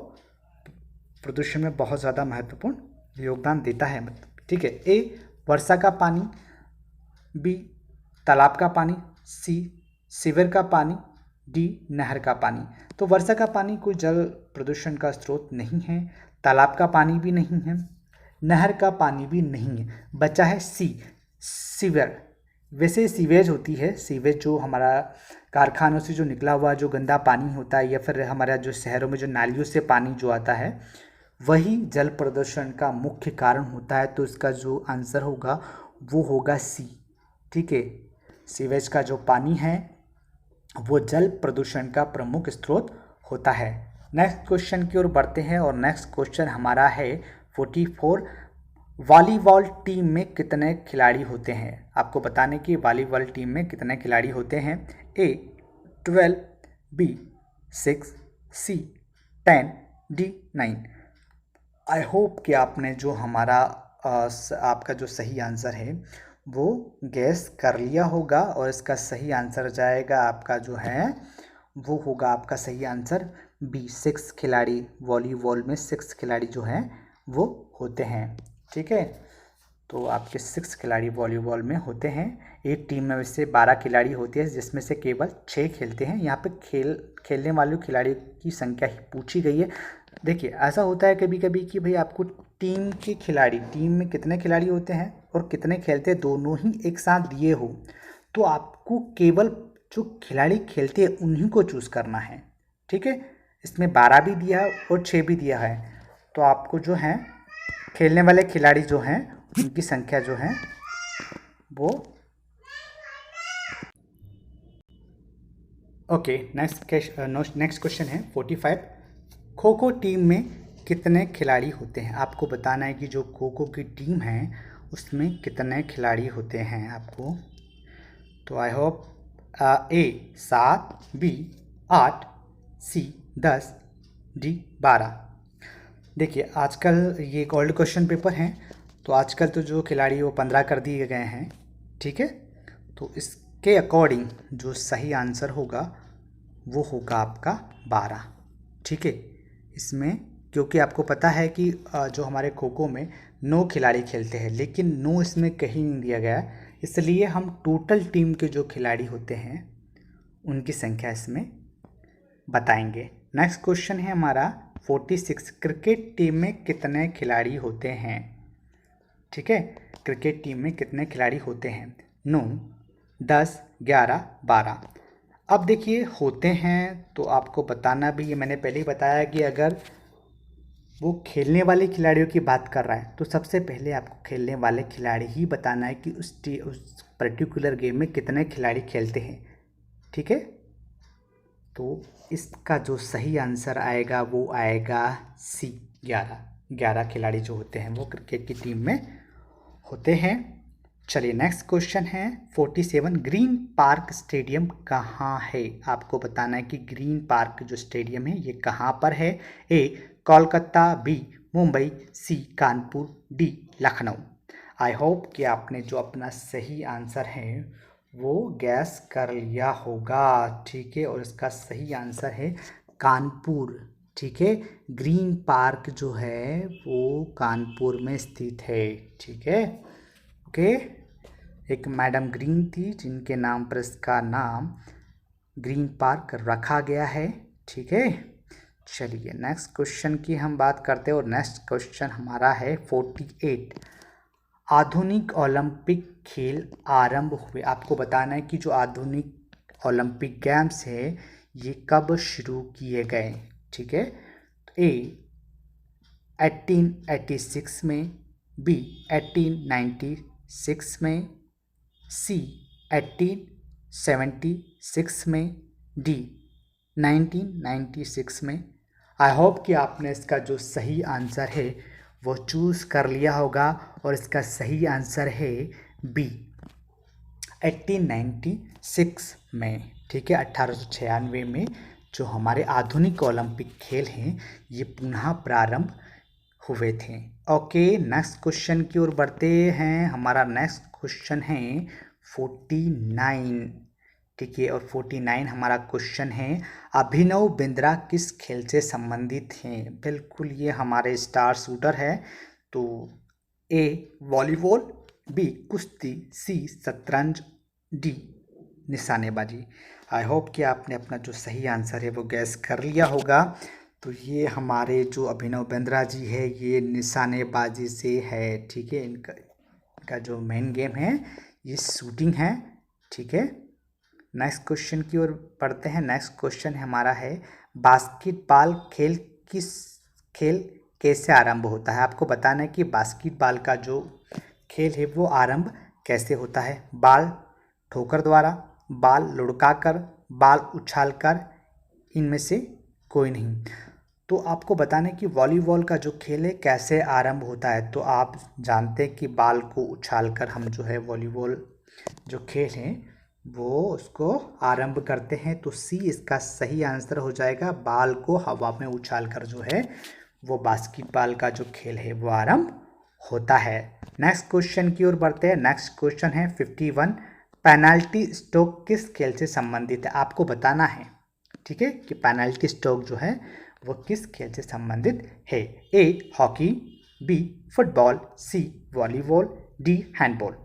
प्रदूषण में बहुत ज़्यादा महत्वपूर्ण योगदान देता है। ठीक है, ए वर्षा का पानी, बी तालाब का पानी, सी सीवर का पानी, डी नहर का पानी। तो वर्षा का पानी कोई जल प्रदूषण का स्रोत नहीं है, तालाब का पानी भी नहीं है, नहर का पानी भी नहीं है, बचा है सी सीवर। वैसे सीवेज होती है, सीवेज जो हमारा कारखानों से जो निकला हुआ जो गंदा पानी होता है, या फिर हमारा जो शहरों में जो नालियों से पानी जो आता है वही जल प्रदूषण का मुख्य कारण होता है। तो इसका जो आंसर होगा वो होगा सी। ठीक है, सीवेज का जो पानी है वो जल प्रदूषण का प्रमुख स्रोत होता है। नेक्स्ट क्वेश्चन की ओर बढ़ते हैं, और नेक्स्ट क्वेश्चन हमारा है 44, वॉलीबॉल टीम में कितने खिलाड़ी होते हैं? आपको बताने कि वॉलीबॉल टीम में कितने खिलाड़ी होते हैं। A 12, B 6, C 10, D 9। I hope कि आपने जो हमारा आपका जो सही आंसर है वो गैस कर लिया होगा, और इसका सही आंसर जाएगा आपका जो है वो होगा आपका सही आंसर बी 6 खिलाड़ी। वॉलीबॉल में 6 खिलाड़ी जो हैं वो होते हैं। ठीक है, तो आपके 6 खिलाड़ी वॉलीबॉल में होते हैं। एक टीम में वैसे 12 खिलाड़ी होते हैं जिसमें से केवल 6 खेलते हैं। यहाँ पे खेलने वाले खिलाड़ियों की संख्या ही पूछी गई है। देखिए, ऐसा होता है कभी कभी कि भाई आपको टीम में कितने खिलाड़ी होते हैं और कितने खेलते हैं दोनों ही एक साथ दिए हो, तो आपको केवल जो खिलाड़ी खेलते हैं उन्हीं को चूज़ करना है। ठीक है, इसमें 12 भी दिया और 6 भी दिया है, तो आपको जो है खेलने वाले खिलाड़ी जो हैं उनकी संख्या जो है वो ओके। नेक्स्ट क्वेश्चन है 45, खो खो टीम में कितने खिलाड़ी होते हैं? आपको बताना है कि जो खो खो की टीम है उसमें कितने खिलाड़ी होते हैं आपको। तो I hope A 7, B 8, C 10, D 12। देखिए, आजकल ये एक ओल्ड क्वेश्चन पेपर हैं, तो आजकल तो जो खिलाड़ी वो 15 कर दिए गए हैं। ठीक है, तो इसके अकॉर्डिंग जो सही आंसर होगा वो होगा आपका 12। ठीक है, इसमें क्योंकि आपको पता है कि जो हमारे खो खो में 9 खिलाड़ी खेलते हैं, लेकिन 9 इसमें कहीं नहीं दिया गया है, इसलिए हम टोटल टीम के जो खिलाड़ी होते हैं उनकी संख्या इसमें बताएंगे। नेक्स्ट क्वेश्चन है हमारा 46, क्रिकेट टीम में कितने खिलाड़ी होते हैं? ठीक है, क्रिकेट टीम में कितने खिलाड़ी होते हैं? 9, 10, 11, 12। अब देखिए होते हैं तो आपको बताना भी, ये मैंने पहले ही बताया कि अगर वो खेलने वाले खिलाड़ियों की बात कर रहा है तो सबसे पहले आपको खेलने वाले खिलाड़ी ही बताना है कि उस पर्टिकुलर गेम में कितने खिलाड़ी खेलते हैं। ठीक है, तो इसका जो सही आंसर आएगा वो आएगा सी, 11। 11 खिलाड़ी जो होते हैं वो क्रिकेट की टीम में होते हैं। चलिए नेक्स्ट क्वेश्चन है 47, ग्रीन पार्क स्टेडियम कहाँ है? आपको बताना है कि ग्रीन पार्क जो स्टेडियम है ये कहाँ पर है। A Kolkata, B Mumbai, C Kanpur, D Lucknow. I hope कि आपने जो अपना सही आंसर है वो गैस कर लिया होगा। ठीक है, और इसका सही आंसर है कानपुर। ठीक है, ग्रीन पार्क जो है वो कानपुर में स्थित है। ठीक है, ओके। एक मैडम ग्रीन थी जिनके नाम पर इसका नाम ग्रीन पार्क रखा गया है। ठीक है, चलिए नेक्स्ट क्वेश्चन की हम बात करते हैं और नेक्स्ट क्वेश्चन हमारा है 48, आधुनिक ओलंपिक खेल आरंभ हुए। आपको बताना है कि जो आधुनिक ओलंपिक गेम्स है ये कब शुरू किए गए। ठीक है, तो ए 1886 में, बी 1896 में, सी 1876 में, डी 1996 में। आई होप कि आपने इसका जो सही आंसर है वो चूज़ कर लिया होगा और इसका सही आंसर है बी 1896 में। ठीक है, 1896 में जो हमारे आधुनिक ओलंपिक खेल हैं ये पुनः प्रारंभ हुए थे। ओके, नेक्स्ट क्वेश्चन की ओर बढ़ते हैं। हमारा नेक्स्ट क्वेश्चन है 49। ठीक है, और 49 हमारा क्वेश्चन है, अभिनव बिंद्रा किस खेल से संबंधित हैं? बिल्कुल ये हमारे स्टार शूटर है। तो ए वॉलीबॉल, बी कुश्ती, सी शतरंज, डी निशानेबाजी। आई होप कि आपने अपना जो सही आंसर है वो गैस कर लिया होगा। तो ये हमारे जो अभिनव बिंद्रा जी है ये निशानेबाजी से है। ठीक है, इनका जो मेन गेम है ये शूटिंग है। ठीक है, नेक्स्ट क्वेश्चन की ओर पढ़ते हैं। नेक्स्ट क्वेश्चन हमारा है, बास्केटबॉल खेल कैसे आरंभ होता है? आपको बताना है कि बास्केटबॉल का जो खेल है वो आरंभ कैसे होता है। बॉल ठोकर द्वारा, बॉल लुढ़काकर, बॉल उछालकर, इनमें से कोई नहीं। तो आपको बताना है कि वॉलीबॉल का जो खेल है कैसे आरंभ होता है। तो आप जानते हैं कि बॉल को उछालकर हम जो है वॉलीबॉल जो खेल है वो उसको आरंभ करते हैं। तो सी इसका सही आंसर हो जाएगा, बॉल को हवा में उछालकर जो है वो बास्केटबॉल का जो खेल है वो आरंभ होता है। नेक्स्ट क्वेश्चन की ओर बढ़ते हैं। नेक्स्ट क्वेश्चन है 51, पेनल्टी स्ट्रोक किस खेल से संबंधित है? आपको बताना है। ठीक है, कि पेनल्टी स्ट्रोक जो है वो किस खेल से संबंधित है। A hockey, B football, C volleyball, D handball.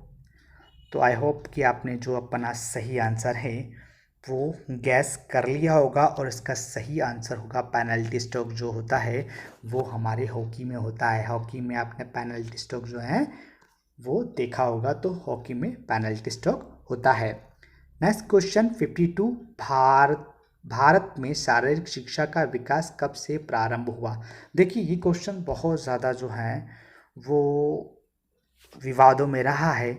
तो आई होप कि आपने जो अपना सही आंसर है वो गैस कर लिया होगा और इसका सही आंसर होगा पेनल्टी स्ट्रोक जो होता है वो हमारे हॉकी में होता है। हॉकी में आपने पेनल्टी स्ट्रोक जो है वो देखा होगा, तो हॉकी में पेनल्टी स्ट्रोक होता है। नेक्स्ट क्वेश्चन 52, भारत में शारीरिक शिक्षा का विकास कब से प्रारंभ हुआ? देखिए ये क्वेश्चन बहुत ज़्यादा जो है वो विवादों में रहा है।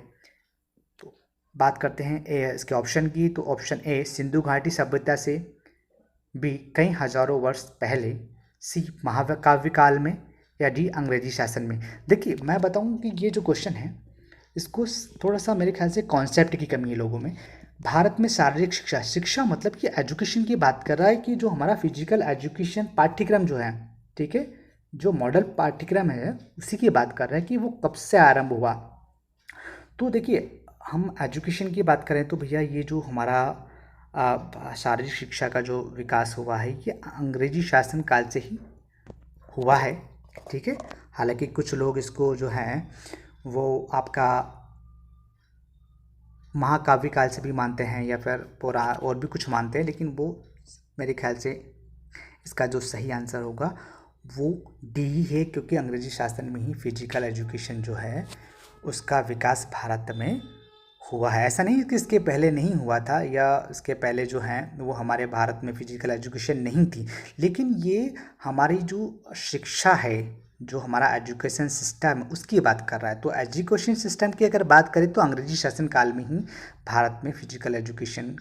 तो बात करते हैं इसके ऑप्शन की। तो ऑप्शन ए सिंधु घाटी सभ्यता से, बी कई हजारों वर्ष पहले, सी महाकाव्य काल में, या डी अंग्रेजी शासन में। देखिए मैं बताऊं कि ये जो क्वेश्चन है इसको थोड़ा सा मेरे ख्याल से कॉन्सेप्ट की कमी है लोगों में। भारत में शारीरिक शिक्षा मतलब कि एजुकेशन की बात कर रहा है कि जो हमारा फिजिकल एजुकेशन पाठ्यक्रम जो है, ठीक है, जो मॉडल पाठ्यक्रम है उसी की बात कर रहा है कि वो कब से आरंभ हुआ। तो देखिए हम एजुकेशन की बात करें तो भैया ये जो हमारा शारीरिक शिक्षा का जो विकास हुआ है ये अंग्रेजी शासन काल से ही हुआ है। ठीक है, हालांकि कुछ लोग इसको जो है वो आपका महाकाव्य काल से भी मानते हैं या फिर पुराण और भी कुछ मानते हैं, लेकिन वो मेरे ख्याल से इसका जो सही आंसर होगा वो डी ही है, क्योंकि अंग्रेजी शासन में ही फिजिकल एजुकेशन जो है उसका विकास भारत में हुआ है। ऐसा नहीं कि इसके पहले नहीं हुआ था या इसके पहले जो हैं वो हमारे भारत में फिजिकल एजुकेशन नहीं थी, लेकिन ये हमारी जो शिक्षा है, जो हमारा एजुकेशन सिस्टम है, उसकी बात कर रहा है। तो एजुकेशन सिस्टम की अगर बात करें तो अंग्रेजी शासन काल में ही भारत में फिजिकल एजुकेशन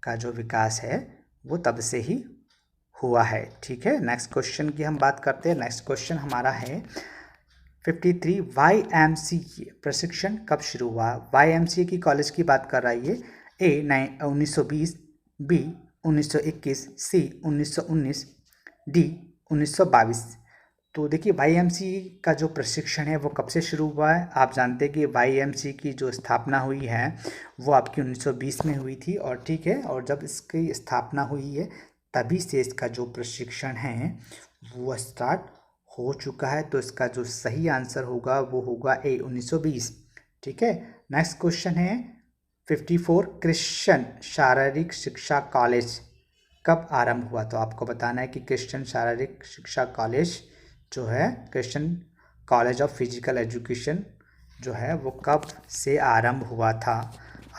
का जो विकास है वो तब से ही हुआ है। ठीक है, नेक्स्ट क्वेश्चन की हम बात करते हैं। नेक्स्ट क्वेश्चन हमारा है 53, YMCA प्रशिक्षण कब शुरू हुआ? YMCA की कॉलेज की बात कर रहा है ये। ए 1920, बी 1921, सी 1919, डी 1922। तो देखिए YMCA का जो प्रशिक्षण है वो कब से शुरू हुआ है? आप जानते हैं कि YMCA की जो स्थापना हुई है वो आपकी 1920 में हुई थी, और ठीक है, और जब इसकी स्थापना हुई है तभी से इसका जो प्रशिक्षण है वो स्टार्ट हो चुका है। तो इसका जो सही आंसर होगा वो होगा ए 1920। ठीक है, नेक्स्ट क्वेश्चन है 54, क्रिश्चियन शारीरिक शिक्षा कॉलेज कब आरंभ हुआ? तो आपको बताना है कि क्रिश्चियन शारीरिक शिक्षा कॉलेज जो है, Christian college of physical education जो है वो कब से आरंभ हुआ था।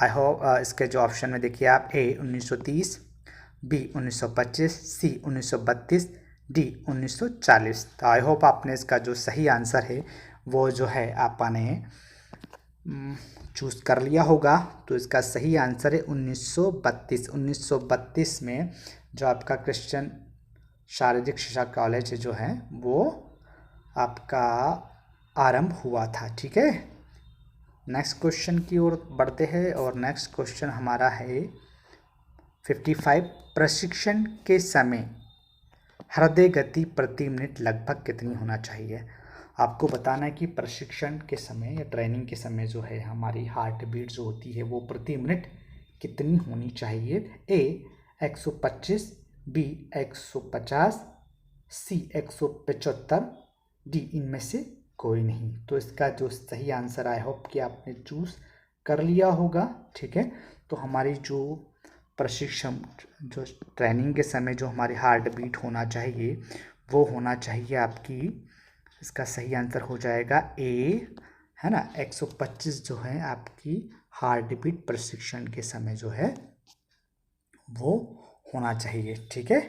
आई होप इसके जो ऑप्शन में देखिए आप, ए 1930, बी 1925, सी 1932, डी 1940। तो आई होप आपने इसका जो सही आंसर है वो जो है आपने चूज़ कर लिया होगा। तो इसका सही आंसर है 1932। 1932 में जो आपका क्रिश्चियन शारीरिक शिक्षा कॉलेज जो है वो आपका आरंभ हुआ था। ठीक है, नेक्स्ट क्वेश्चन की ओर बढ़ते हैं, और नेक्स्ट क्वेश्चन हमारा है 55, प्रशिक्षण के समय हृदय गति प्रति मिनट लगभग कितनी होना चाहिए? आपको बताना है कि प्रशिक्षण के समय या ट्रेनिंग के समय जो है हमारी हार्ट बीट जो होती है वो प्रति मिनट कितनी होनी चाहिए? ए 125, बी 150, सी 175, डी इनमें से कोई नहीं। तो इसका जो सही आंसर आई होप कि आपने चूज़ कर लिया होगा। ठीक है, तो हमारी जो प्रशिक्षण जो ट्रेनिंग के समय जो हमारी हार्ट बीट होना चाहिए वो होना चाहिए आपकी, इसका सही आंसर हो जाएगा ए, है ना, 125 जो है आपकी हार्ट बीट प्रशिक्षण के समय जो है वो होना चाहिए। ठीक है,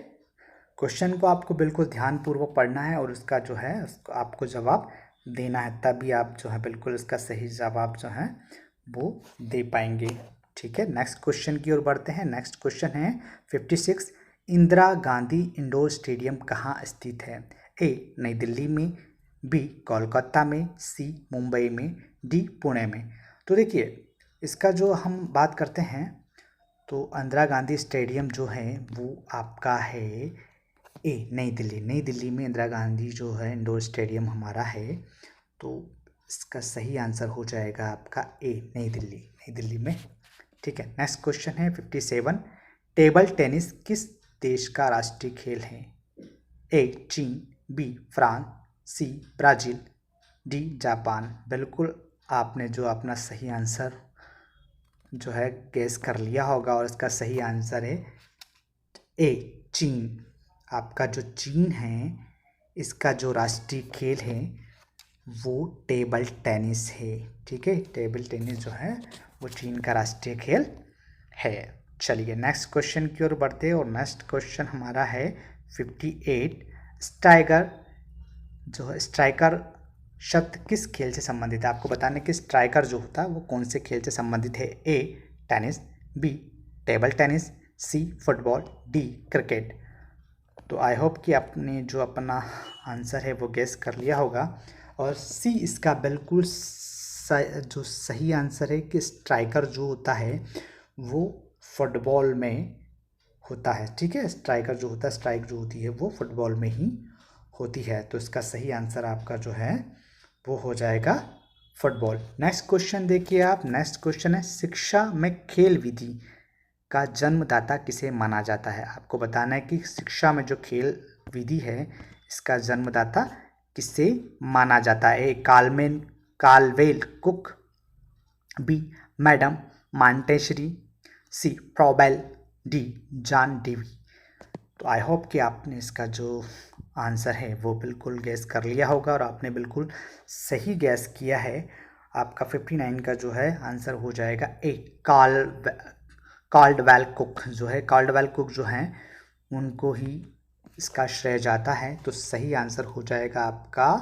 क्वेश्चन को आपको बिल्कुल ध्यानपूर्वक पढ़ना है और उसका जो है उसको आपको जवाब देना है, तभी आप जो है बिल्कुल इसका सही जवाब जो है वो दे पाएंगे। ठीक है, नेक्स्ट क्वेश्चन की ओर बढ़ते हैं। नेक्स्ट क्वेश्चन है 56, इंदिरा गांधी इंडोर स्टेडियम कहाँ स्थित है? ए नई दिल्ली में, बी कोलकाता में, सी मुंबई में, डी पुणे में। तो देखिए इसका जो हम बात करते हैं तो इंदिरा गांधी स्टेडियम जो है वो आपका है ए नई दिल्ली। नई दिल्ली में इंदिरा गांधी जो है इंडोर स्टेडियम हमारा है, तो इसका सही आंसर हो जाएगा आपका ए नई दिल्ली, नई दिल्ली में। ठीक है, नेक्स्ट क्वेश्चन है 57, टेबल टेनिस किस देश का राष्ट्रीय खेल है? ए चीन, B France, C Brazil, D Japan. बिल्कुल आपने जो अपना सही आंसर जो है गेस कर लिया होगा, और इसका सही आंसर है ए चीन। आपका जो चीन है इसका जो राष्ट्रीय खेल है वो टेबल टेनिस है। ठीक है, टेबल टेनिस जो है वो चीन का राष्ट्रीय खेल है। चलिए नेक्स्ट क्वेश्चन की ओर बढ़ते हैं, और नेक्स्ट क्वेश्चन हमारा है 58, स्ट्राइकर जो है, स्ट्राइकर शब्द किस खेल से संबंधित है? आपको बताने कि स्ट्राइकर जो होता है वो कौन से खेल से संबंधित है? A tennis, B table tennis, C football, D cricket. तो आई होप कि आपने जो अपना आंसर है वो गेस कर लिया होगा, और सी इसका बिल्कुल जो सही आंसर है कि स्ट्राइकर जो होता है वो फुटबॉल में होता है। ठीक है, स्ट्राइकर जो होता है, स्ट्राइक जो होती है वो फुटबॉल में ही होती है। तो इसका सही आंसर आपका जो है वो हो जाएगा फुटबॉल। नेक्स्ट क्वेश्चन देखिए आप। नेक्स्ट क्वेश्चन है, शिक्षा में खेल विधि का जन्मदाता किसे माना जाता है? आपको बताना है कि शिक्षा में जो खेल विधि है इसका जन्मदाता किसे माना जाता है? ए कालवेल कुक, बी मैडम मांटेश्वरी, सी प्रॉबेल, डी जॉन डीवी। तो आई होप कि आपने इसका जो आंसर है वो बिल्कुल गैस कर लिया होगा और आपने बिल्कुल सही गैस किया है। आपका 59 का जो है आंसर हो जाएगा ए, काल्डवेल कुक जो है, काल्डवेल कुक जो हैं उनको ही इसका श्रेय जाता है। तो सही आंसर हो जाएगा आपका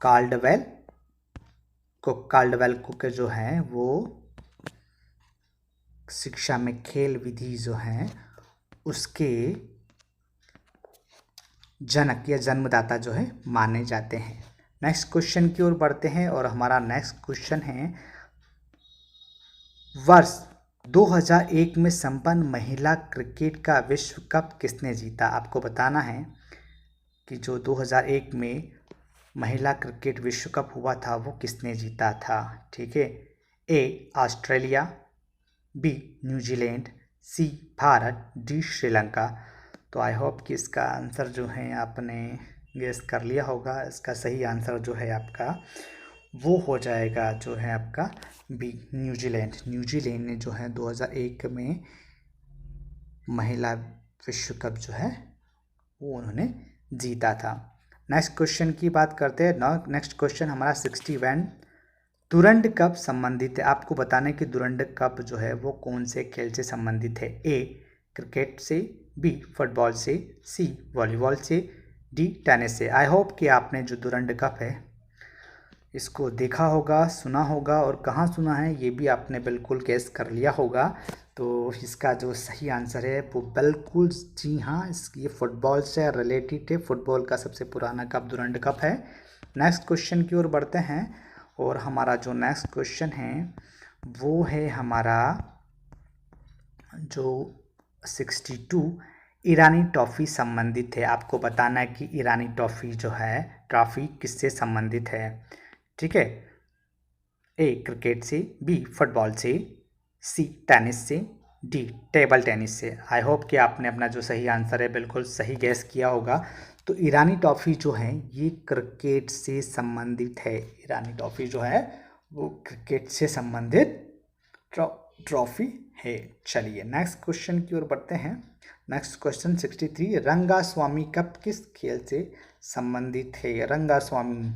काल्डवेल कुक। काल्डवेल कुक जो हैं वो शिक्षा में खेल विधि जो हैं उसके जनक या जन्मदाता जो है माने जाते हैं। नेक्स्ट क्वेश्चन की ओर बढ़ते हैं और हमारा नेक्स्ट क्वेश्चन है, वर्ष 2001 में संपन्न महिला क्रिकेट का विश्व कप किसने जीता? आपको बताना है कि जो 2001 में महिला क्रिकेट विश्व कप हुआ था वो किसने जीता था। ठीक है, A Australia, B New Zealand, C Bharat, D Sri Lanka. तो आई होप कि इसका आंसर जो है आपने गेस कर लिया होगा। इसका सही आंसर जो है आपका वो हो जाएगा जो है आपका बी न्यूजीलैंड। न्यूजीलैंड ने जो है 2001 में महिला विश्व कप जो है वो उन्होंने जीता था। नेक्स्ट क्वेश्चन की बात करते हैं। नेक्स्ट क्वेश्चन हमारा 61 दुरंड कप संबंधित है। आपको बताना है कि दुरंड कप जो है वो कौन से खेल से संबंधित है। ए क्रिकेट से, बी फुटबॉल से, सी वॉलीबॉल से, डी टेनिस से। आई होप कि आपने जो दुरंड कप है इसको देखा होगा, सुना होगा और कहाँ सुना है ये भी आपने बिल्कुल गेस कर लिया होगा। तो इसका जो सही आंसर है वो बिल्कुल जी हाँ, ये फुटबॉल से रिलेटेड है। फुटबॉल का सबसे पुराना कप दुरंड कप है। नेक्स्ट क्वेश्चन की ओर बढ़ते हैं और हमारा जो नेक्स्ट क्वेश्चन है वो है हमारा जो 62 ईरानी ट्रॉफी संबंधित है। आपको बताना है कि ईरानी ट्रॉफी किससे संबंधित है। ठीक है, ए क्रिकेट से, बी फुटबॉल से, सी टेनिस से, डी टेबल टेनिस से। आई होप कि आपने अपना जो सही आंसर है बिल्कुल सही गैस किया होगा। तो ईरानी ट्रॉफी जो है ये क्रिकेट से संबंधित है। ईरानी ट्रॉफी जो है वो क्रिकेट से संबंधित ट्रॉफी है। चलिए नेक्स्ट क्वेश्चन की ओर बढ़ते हैं। नेक्स्ट क्वेश्चन 63 रंगास्वामी कप किस खेल से संबंधित है। रंगास्वामी,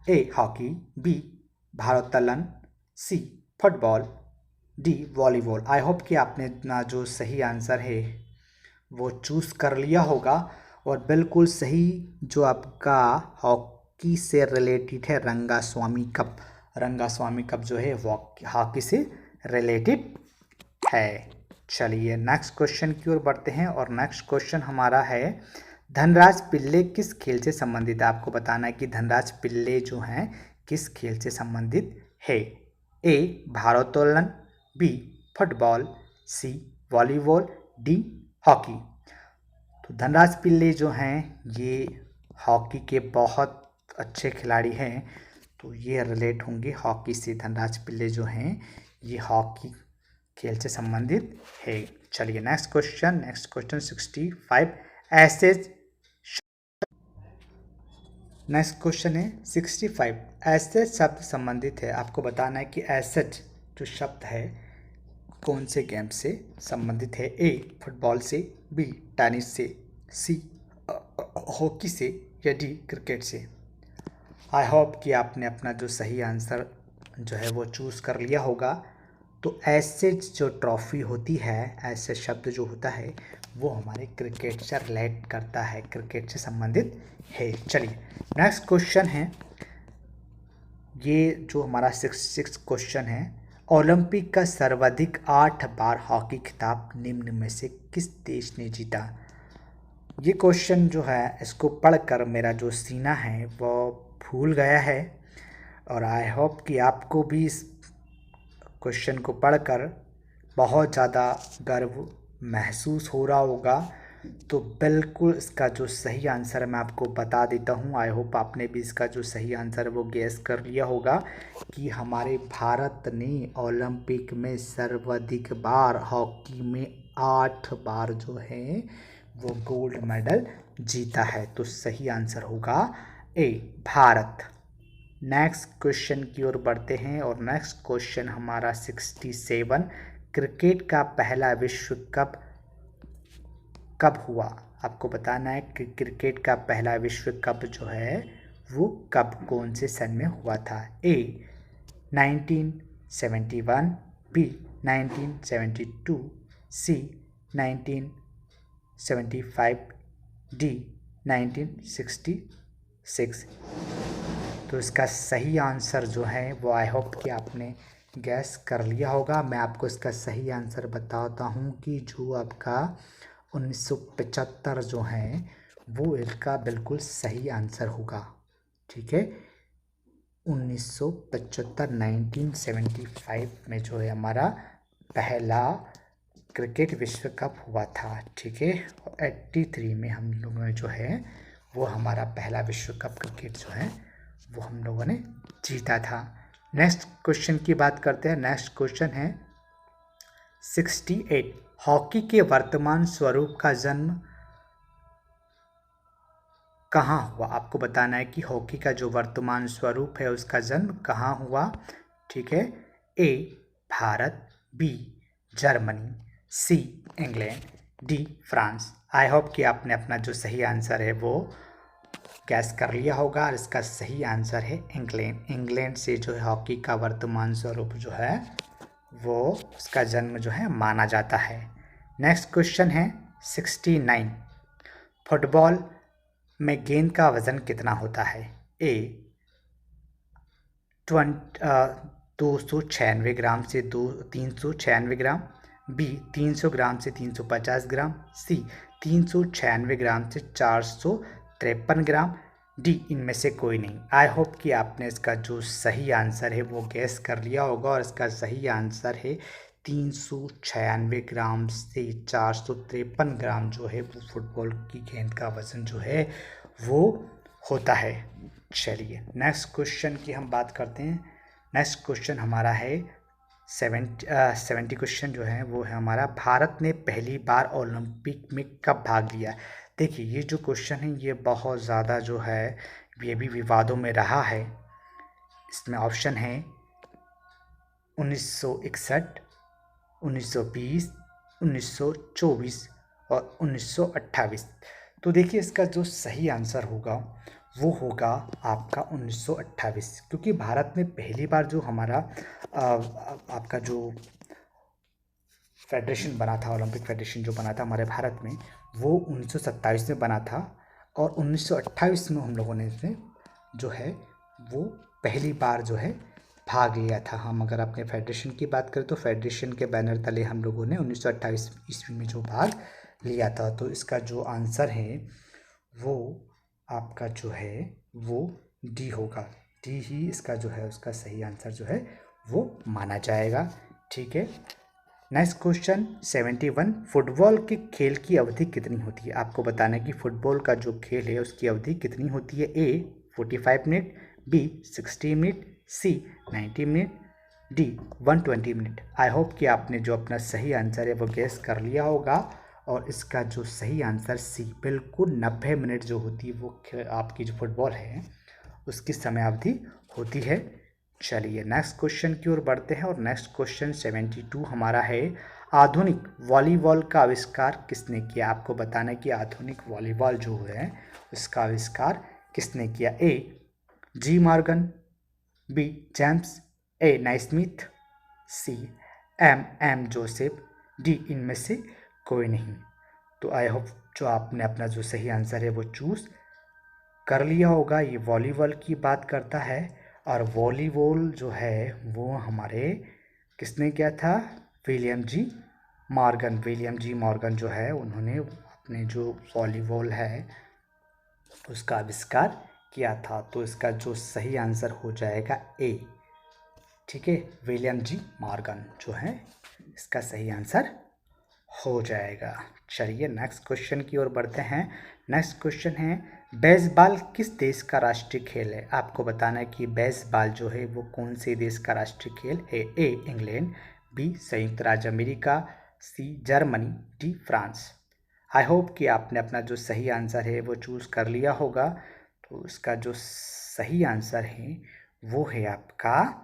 ए हॉकी, बी भारोत्तोलन, C football, D volleyball. I hope कि आपने अपना जो सही आंसर है वो चूज़ कर लिया होगा और बिल्कुल सही जो आपका हॉकी से रिलेटेड है रंगास्वामी कप। रंगास्वामी कप जो है वो हॉकी से रिलेटेड है। चलिए नेक्स्ट क्वेश्चन की ओर बढ़ते हैं और नेक्स्ट क्वेश्चन हमारा है धनराज पिल्ले किस खेल से संबंधित है। आपको बताना है कि धनराज पिल्ले जो हैं किस खेल से संबंधित है। ए भारोत्तोलन, B football, C volleyball, D hockey. तो धनराज पिल्ले जो हैं ये हॉकी के बहुत अच्छे खिलाड़ी हैं। तो ये रिलेट होंगे हॉकी से। धनराज पिल्ले जो हैं ये हॉकी खेल से संबंधित है। चलिए next question 65 aces. Next question है 65 एसेज शब्द संबंधित है। आपको बताना है कि एसेज जो शब्द है कौन से गेम से संबंधित है। ए फुटबॉल से, बी टेनिस से, सी हॉकी से या डी क्रिकेट से। आई होप कि आपने अपना जो सही आंसर जो है वो चूज़ कर लिया होगा। तो ऐसे जो ट्रॉफी होती है, ऐसे शब्द जो होता है वो हमारे क्रिकेट से रिलेट करता है, क्रिकेट से संबंधित है। चलिए नेक्स्ट क्वेश्चन है, ये जो हमारा 66 क्वेश्चन है, ओलंपिक का सर्वाधिक 8 बार हॉकी खिताब निम्न में से किस देश ने जीता। ये क्वेश्चन जो है इसको पढ़कर मेरा जो सीना है वो फूल गया है और आई होप कि आपको भी इस क्वेश्चन को पढ़कर बहुत ज़्यादा गर्व महसूस हो रहा होगा। तो बिल्कुल इसका जो सही आंसर मैं आपको बता देता हूँ। आई होप आपने भी इसका जो सही आंसर वो गेस कर लिया होगा कि हमारे भारत ने ओलंपिक में सर्वाधिक बार हॉकी में 8 बार जो है वो गोल्ड मेडल जीता है। तो सही आंसर होगा ए भारत। नेक्स्ट क्वेश्चन की ओर बढ़ते हैं और नेक्स्ट क्वेश्चन हमारा 67, क्रिकेट का पहला विश्व कप कब हुआ? आपको बताना है कि क्रिकेट का पहला विश्व कप जो है वो कब, कौन से सन में हुआ था? ए 1971, बी 1972, सी 1975, डी 1966। तो इसका सही आंसर जो है वो आई होप कि आपने गैस कर लिया होगा। मैं आपको इसका सही आंसर बताता हूँ कि जो आपका 1975 जो है वो इसका बिल्कुल सही आंसर होगा। ठीक है, 1975 1975 में जो है हमारा पहला क्रिकेट विश्व कप हुआ था। ठीक है, 83 में हम लोगों ने जो है वो हमारा पहला विश्व कप क्रिकेट जो है वो हम लोगों ने जीता था। नेक्स्ट क्वेश्चन की बात करते हैं। नेक्स्ट क्वेश्चन है 68, हॉकी के वर्तमान स्वरूप का जन्म कहाँ हुआ? आपको बताना है कि हॉकी का जो वर्तमान स्वरूप है उसका जन्म कहाँ हुआ? ठीक है, A Bharat, B Germany, C England, D France. I hope कि आपने अपना जो सही आंसर है वो गैस कर लिया होगा और इसका सही आंसर है इंग्लैंड। इंग्लैंड से जो है हॉकी का वर्तमान स्वरूप जो है वो उसका जन्म जो है माना जाता है। नेक्स्ट क्वेश्चन है 69, फुटबॉल में गेंद का वजन कितना होता है? ए 296 ग्राम से 396 ग्राम, बी 300 ग्राम से 350 ग्राम, सी 396 ग्राम से 453 ग्राम, डी इनमें से कोई नहीं। आई होप कि आपने इसका जो सही आंसर है वो गैस कर लिया होगा और इसका सही आंसर है 396 ग्राम से 453 ग्राम जो है वो फुटबॉल की गेंद का वजन जो है वो होता है। चलिए नेक्स्ट क्वेश्चन की हम बात करते हैं। नेक्स्ट क्वेश्चन हमारा है 70 क्वेश्चन जो है वो है हमारा, भारत ने पहली बार ओलंपिक में कब भाग लिया? देखिए ये जो क्वेश्चन है ये बहुत ज़्यादा जो है ये भी विवादों में रहा है। इसमें ऑप्शन है 1961, 1920, 1924 और 1928। तो देखिए इसका जो सही आंसर होगा वो होगा आपका 1928, क्योंकि भारत में पहली बार जो हमारा आपका जो फेडरेशन बना था, ओलंपिक फेडरेशन जो बना था हमारे भारत में, वो 1927 में बना था और 1928 में हम लोगों ने इसमें जो है वो पहली बार जो है भाग लिया था। हम अगर अपने फेडरेशन की बात करें तो फेडरेशन के बैनर तले हम लोगों ने 1928 ईस्वी में जो भाग लिया था। तो इसका जो आंसर है वो आपका जो है वो डी होगा। डी ही इसका जो है उसका सही आंसर जो है वो माना जाएगा। ठीक है, नेक्स्ट क्वेश्चन 71, फुटबॉल के खेल की अवधि कितनी होती है? आपको बताना है कि फुटबॉल का जो खेल है उसकी अवधि कितनी होती है। A 45 minute, B 60 minute, C 90 minute, D 120 minute. I hope कि आपने जो अपना सही आंसर है वो गैस कर लिया होगा और इसका जो सही आंसर सी बिल्कुल 90 मिनट जो होती है वो आपकी जो फुटबॉल है उसकी समय अवधि होती है। चलिए नेक्स्ट क्वेश्चन की ओर बढ़ते हैं और नेक्स्ट क्वेश्चन 72 हमारा है, आधुनिक वॉलीबॉल का आविष्कार किसने किया? आपको बताना है कि आधुनिक वॉलीबॉल जो है उसका आविष्कार किसने किया। A G Morgan, B James, A Naismith, C M Joseph, D इनमें से कोई नहीं। तो आई होप जो आपने अपना जो सही आंसर है वो चूज़ कर लिया होगा। ये वॉलीबॉल की बात करता है और वॉलीबॉल जो है वो हमारे किसने किया था? विलियम जी मॉर्गन जो है उन्होंने अपने जो वॉलीबॉल है उसका आविष्कार किया था। तो इसका जो सही आंसर हो जाएगा ए। ठीक है, विलियम जी मॉर्गन जो है इसका सही आंसर हो जाएगा। चलिए नेक्स्ट क्वेश्चन की ओर बढ़ते हैं। नेक्स्ट क्वेश्चन है, बेसबॉल किस देश का राष्ट्रीय खेल है? आपको बताना है कि बेसबॉल जो है वो कौन से देश का राष्ट्रीय खेल है। ए इंग्लैंड, बी संयुक्त राज्य America, C Germany, D France. I hope कि आपने अपना जो सही आंसर है वो चूज़ कर लिया होगा। तो इसका जो सही आंसर है वो है आपका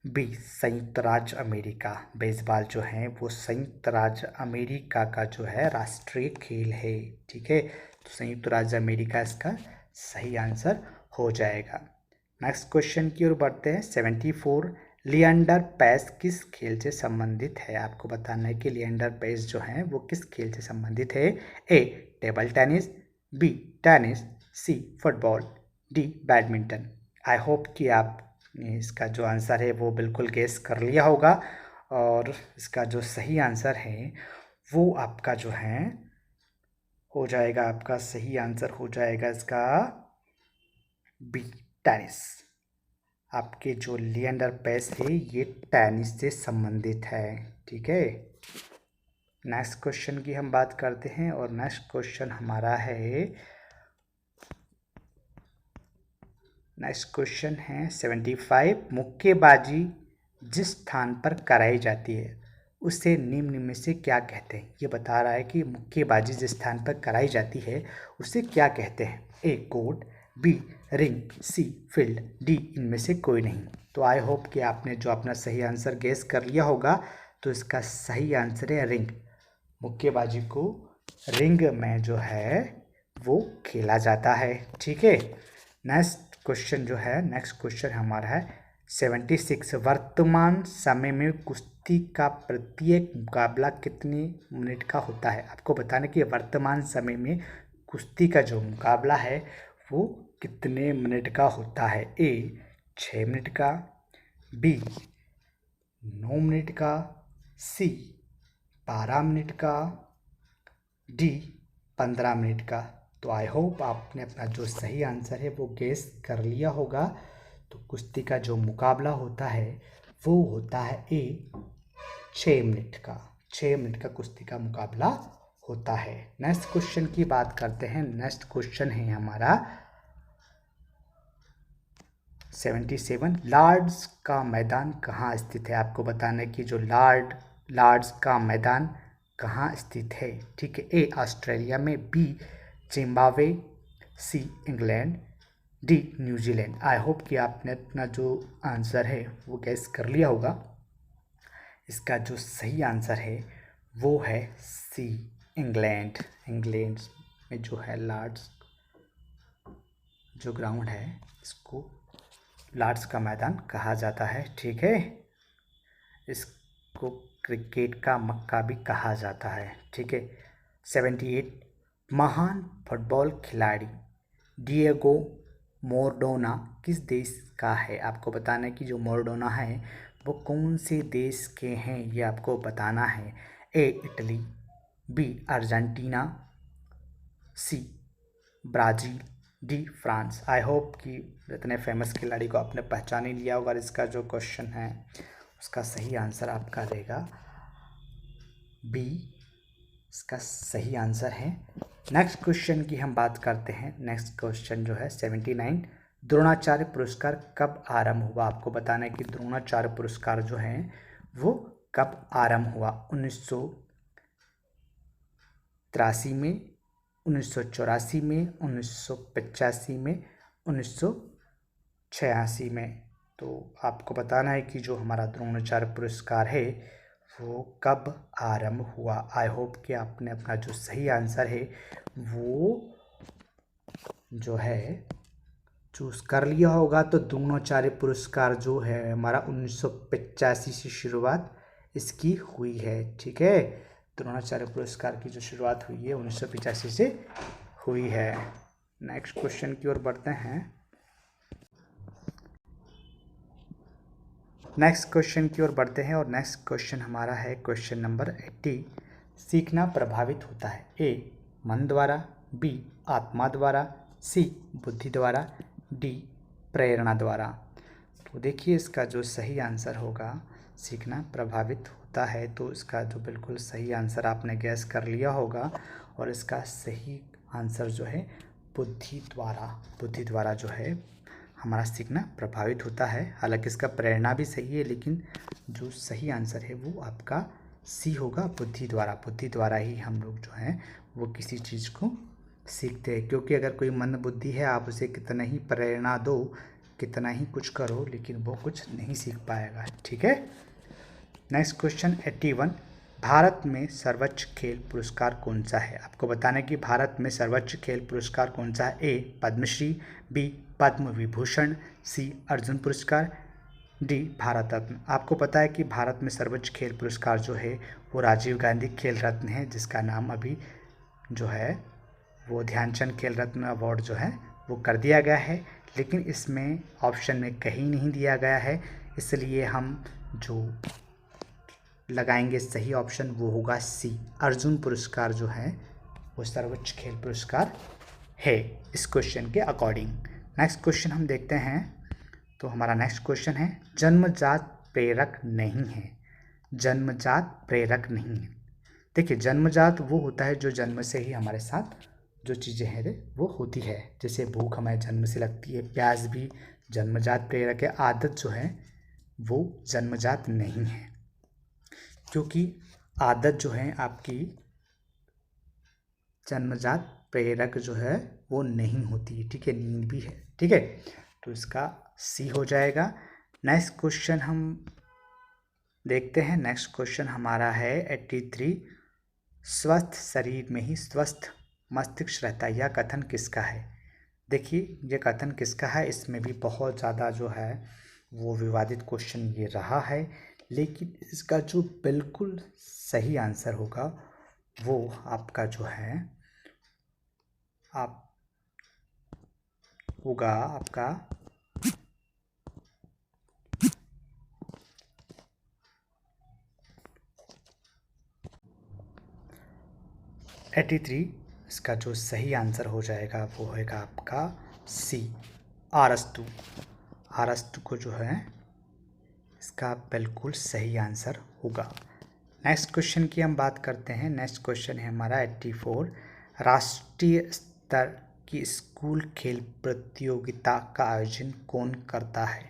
बी, संयुक्त राज्य अमेरिका। बेसबॉल जो है वो संयुक्त राज्य अमेरिका का जो है राष्ट्रीय खेल है। ठीक है, तो संयुक्त राज्य अमेरिका इसका सही आंसर हो जाएगा। नेक्स्ट क्वेश्चन की ओर बढ़ते हैं। 74, लिएंडर पेस किस खेल से संबंधित है? आपको बताना है कि लिएंडर पेस जो है वो किस खेल से संबंधित है। A, table tennis, B, tennis, C, football, D, badminton. I hope कि आप इसका जो आंसर है वो बिल्कुल गेस कर लिया होगा, और इसका जो सही आंसर है वो आपका जो है हो जाएगा, आपका सही आंसर हो जाएगा इसका बी, टेनिस। आपके जो लिएंडर पेस है ये टेनिस से संबंधित है। ठीक है, नेक्स्ट क्वेश्चन की हम बात करते हैं, और नेक्स्ट क्वेश्चन हमारा है, नेक्स्ट क्वेश्चन है 75, मुक्केबाजी जिस स्थान पर कराई जाती है उसे निम्न में से क्या कहते हैं? ये बता रहा है कि मुक्केबाजी जिस स्थान पर कराई जाती है उसे क्या कहते हैं। ए, कोर्ट, बी, रिंग, सी, फील्ड, डी, इनमें से कोई नहीं। तो आई होप कि आपने जो अपना सही आंसर गेस कर लिया होगा। तो इसका सही आंसर है रिंग। मुक्केबाजी को रिंग में जो है वो खेला जाता है। ठीक है, नेक्स्ट क्वेश्चन जो है, नेक्स्ट क्वेश्चन हमारा है 76, वर्तमान समय में कुश्ती का प्रत्येक मुकाबला कितने मिनट का होता है? आपको बताना कि वर्तमान समय में कुश्ती का जो मुकाबला है वो कितने मिनट का होता है। ए, 6 मिनट का, बी, 9 मिनट का, सी, 12 मिनट का, डी, 15 मिनट का। तो आई होप आपने अपना जो सही आंसर है वो गेस कर लिया होगा। तो कुश्ती का जो मुकाबला होता है वो होता है ए, 6 मिनट का। 6 मिनट का कुश्ती का मुकाबला होता है। नेक्स्ट क्वेश्चन की बात करते हैं। नेक्स्ट क्वेश्चन है हमारा 77, लॉर्ड्स का मैदान कहाँ स्थित है? आपको बताना है कि जो लॉर्ड्स का मैदान कहाँ स्थित है। ठीक है, ए, ऑस्ट्रेलिया में, B, Zimbabwe, C, England, D, New Zealand. I hope कि आपने अपना जो आंसर है वो गैस कर लिया होगा। इसका जो सही आंसर है वो है सी, इंग्लैंड। इंग्लैंड में जो है लॉर्ड्स जो ग्राउंड है इसको लॉर्ड्स का मैदान कहा जाता है। ठीक है, इसको क्रिकेट का मक्का भी कहा जाता है। ठीक है, 78, महान फुटबॉल खिलाड़ी डिएगो माराडोना किस देश का है? आपको बताना है कि जो माराडोना है वो कौन से देश के हैं, ये आपको बताना है। A, Italy, B, Argentina, C, Brazil, D, France. I hope कि इतने फेमस खिलाड़ी को आपने पहचान ही लिया होगा। इसका जो क्वेश्चन है उसका सही आंसर आपका रहेगा बी, इसका सही आंसर है। नेक्स्ट क्वेश्चन की हम बात करते हैं। नेक्स्ट क्वेश्चन जो है 79, द्रोणाचार्य पुरस्कार कब आरंभ हुआ? आपको बताना है कि द्रोणाचार्य पुरस्कार जो है वो कब आरंभ हुआ। 1983 में, 1984 में, 1985 में, 1986 में। तो आपको बताना है कि जो हमारा द्रोणाचार्य पुरस्कार है वो कब आरंभ हुआ। आई होप कि आपने अपना जो सही आंसर है वो जो है चूज़ कर लिया होगा। तो द्रोणाचार्य पुरस्कार जो है हमारा 1985 से शुरुआत इसकी हुई है। ठीक है, द्रोणाचार्य पुरस्कार की जो शुरुआत हुई है 1985 से हुई है। नेक्स्ट क्वेश्चन की ओर बढ़ते हैं। नेक्स्ट क्वेश्चन की ओर बढ़ते हैं, और नेक्स्ट क्वेश्चन हमारा है क्वेश्चन नंबर 80, सीखना प्रभावित होता है। ए, मन द्वारा, बी, आत्मा द्वारा, सी, बुद्धि द्वारा, डी, प्रेरणा द्वारा। तो देखिए इसका जो सही आंसर होगा, सीखना प्रभावित होता है, तो इसका जो बिल्कुल सही आंसर आपने गैस कर लिया होगा। और इसका सही आंसर जो है बुद्धि द्वारा जो है हमारा सीखना प्रभावित होता है। हालांकि इसका प्रेरणा भी सही है, लेकिन जो सही आंसर है वो आपका सी होगा, बुद्धि द्वारा ही हम लोग जो हैं वो किसी चीज़ को सीखते हैं। क्योंकि अगर कोई मंद बुद्धि है, आप उसे कितना ही प्रेरणा दो कितना ही कुछ करो लेकिन वो कुछ नहीं सीख पाएगा। ठीक है। नेक्स्ट क्वेश्चन 81, भारत में सर्वोच्च खेल पुरस्कार कौन सा है? आपको बताना है कि भारत में सर्वोच्च खेल पुरस्कार कौन सा है। ए पद्मश्री, बी पद्म विभूषण, सी अर्जुन पुरस्कार, डी भारत रत्न। आपको पता है कि भारत में सर्वोच्च खेल पुरस्कार जो है वो राजीव गांधी खेल रत्न है, जिसका नाम अभी जो है वो ध्यानचंद खेल रत्न अवार्ड जो है वो कर दिया गया है, लेकिन इसमें ऑप्शन में कहीं नहीं दिया गया है, इसलिए हम जो लगाएंगे सही ऑप्शन वो होगा सी, अर्जुन पुरस्कार जो है वो सर्वोच्च खेल पुरस्कार है इस क्वेश्चन के अकॉर्डिंग। नेक्स्ट क्वेश्चन हम देखते हैं। तो हमारा नेक्स्ट क्वेश्चन है, जन्मजात प्रेरक नहीं है। जन्मजात प्रेरक नहीं है। देखिए, जन्मजात वो होता है जो जन्म से ही हमारे साथ जो चीज़ें हैं वो होती है, जैसे भूख हमें जन्म से लगती है, प्यास भी जन्मजात प्रेरक है। आदत जो है वो जन्मजात नहीं है, क्योंकि आदत जो है आपकी जन्मजात प्रेरक जो है वो नहीं होती। ठीक है, नींद भी है। ठीक है, तो इसका सी हो जाएगा। नेक्स्ट क्वेश्चन हम देखते हैं। नेक्स्ट क्वेश्चन हमारा है 83, स्वस्थ शरीर में ही स्वस्थ मस्तिष्क रहता है, यह कथन किसका है? देखिए, ये कथन किसका है, इसमें भी बहुत ज़्यादा जो है वो विवादित क्वेश्चन ये रहा है, लेकिन इसका जो बिल्कुल सही आंसर होगा वो आपका जो है होगा आपका 83। इसका जो सही आंसर हो जाएगा वो होगा आपका सी, अरस्तु। अरस्तु को जो है इसका बिल्कुल सही आंसर होगा। नेक्स्ट क्वेश्चन की हम बात करते हैं। नेक्स्ट क्वेश्चन है हमारा 84, राष्ट्रीय स्तर की स्कूल खेल प्रतियोगिता का आयोजन कौन करता है?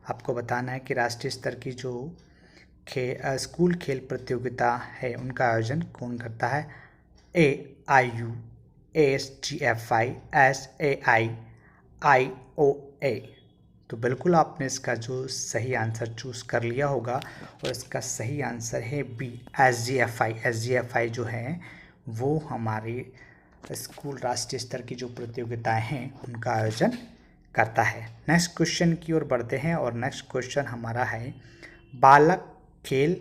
आपको बताना है कि राष्ट्रीय स्तर की जो स्कूल खेल प्रतियोगिता है उनका आयोजन कौन करता है। AIU, ASTFI, SAI, IOA। तो बिल्कुल आपने इसका जो सही आंसर चूज़ कर लिया होगा, और इसका सही आंसर है बी, SGFI। SGFI जो है वो हमारे स्कूल राष्ट्रीय स्तर की जो प्रतियोगिताएं हैं उनका आयोजन करता है। नेक्स्ट क्वेश्चन की ओर बढ़ते हैं, और नेक्स्ट क्वेश्चन हमारा है, बालक खेल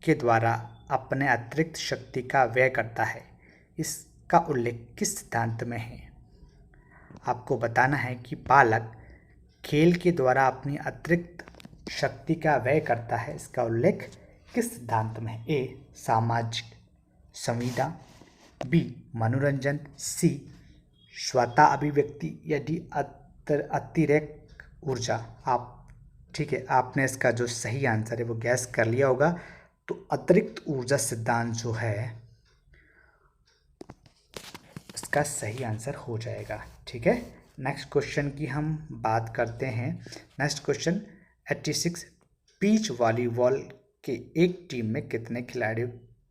के द्वारा अपने अतिरिक्त शक्ति का व्यय करता है, इसका उल्लेख किस सिद्धांत में है? आपको बताना है कि बालक खेल के द्वारा अपनी अतिरिक्त शक्ति का व्यय करता है, इसका उल्लेख किस सिद्धांत में है? ए सामाजिक संविदा, बी मनोरंजन, सी स्वतः अभिव्यक्ति, या डी अतिरेक ऊर्जा। आप ठीक है, आपने इसका जो सही आंसर है वो गैस कर लिया होगा। तो अतिरिक्त ऊर्जा सिद्धांत जो है इसका सही आंसर हो जाएगा। ठीक है, नेक्स्ट क्वेश्चन की हम बात करते हैं। नेक्स्ट क्वेश्चन 86, बीच वॉलीबॉल के एक टीम में कितने खिलाड़ी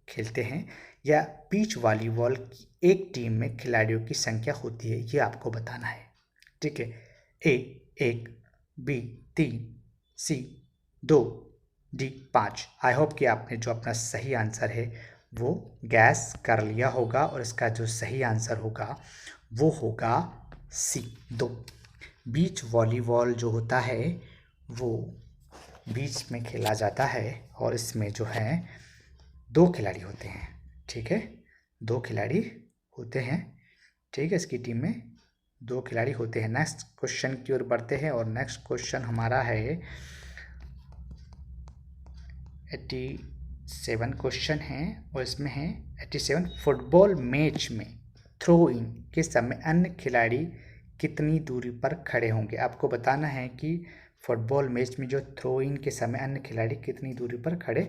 खेलते हैं, या बीच वॉलीबॉल की एक टीम में खिलाड़ियों की संख्या होती है, ये आपको बताना है। ठीक है, A 1, B 3, C 2, D 5। I hope कि आपने जो अपना सही आंसर है वो गैस कर लिया होगा, और इसका जो सही आंसर होगा वो होगा सी 2। बीच वॉलीबॉल जो होता है वो बीच में खेला जाता है, और इसमें जो है 2 खिलाड़ी होते हैं। ठीक है, 2 खिलाड़ी होते हैं। ठीक है, इसकी टीम में 2 खिलाड़ी होते हैं। नेक्स्ट क्वेश्चन की ओर बढ़ते हैं, और नेक्स्ट क्वेश्चन हमारा है 87 क्वेश्चन है, और इसमें है 87, फुटबॉल मैच में थ्रो इन के समय अन्य खिलाड़ी कितनी दूरी पर खड़े होंगे? आपको बताना है कि फुटबॉल मैच में जो थ्रो इन के समय अन्य खिलाड़ी कितनी दूरी पर खड़े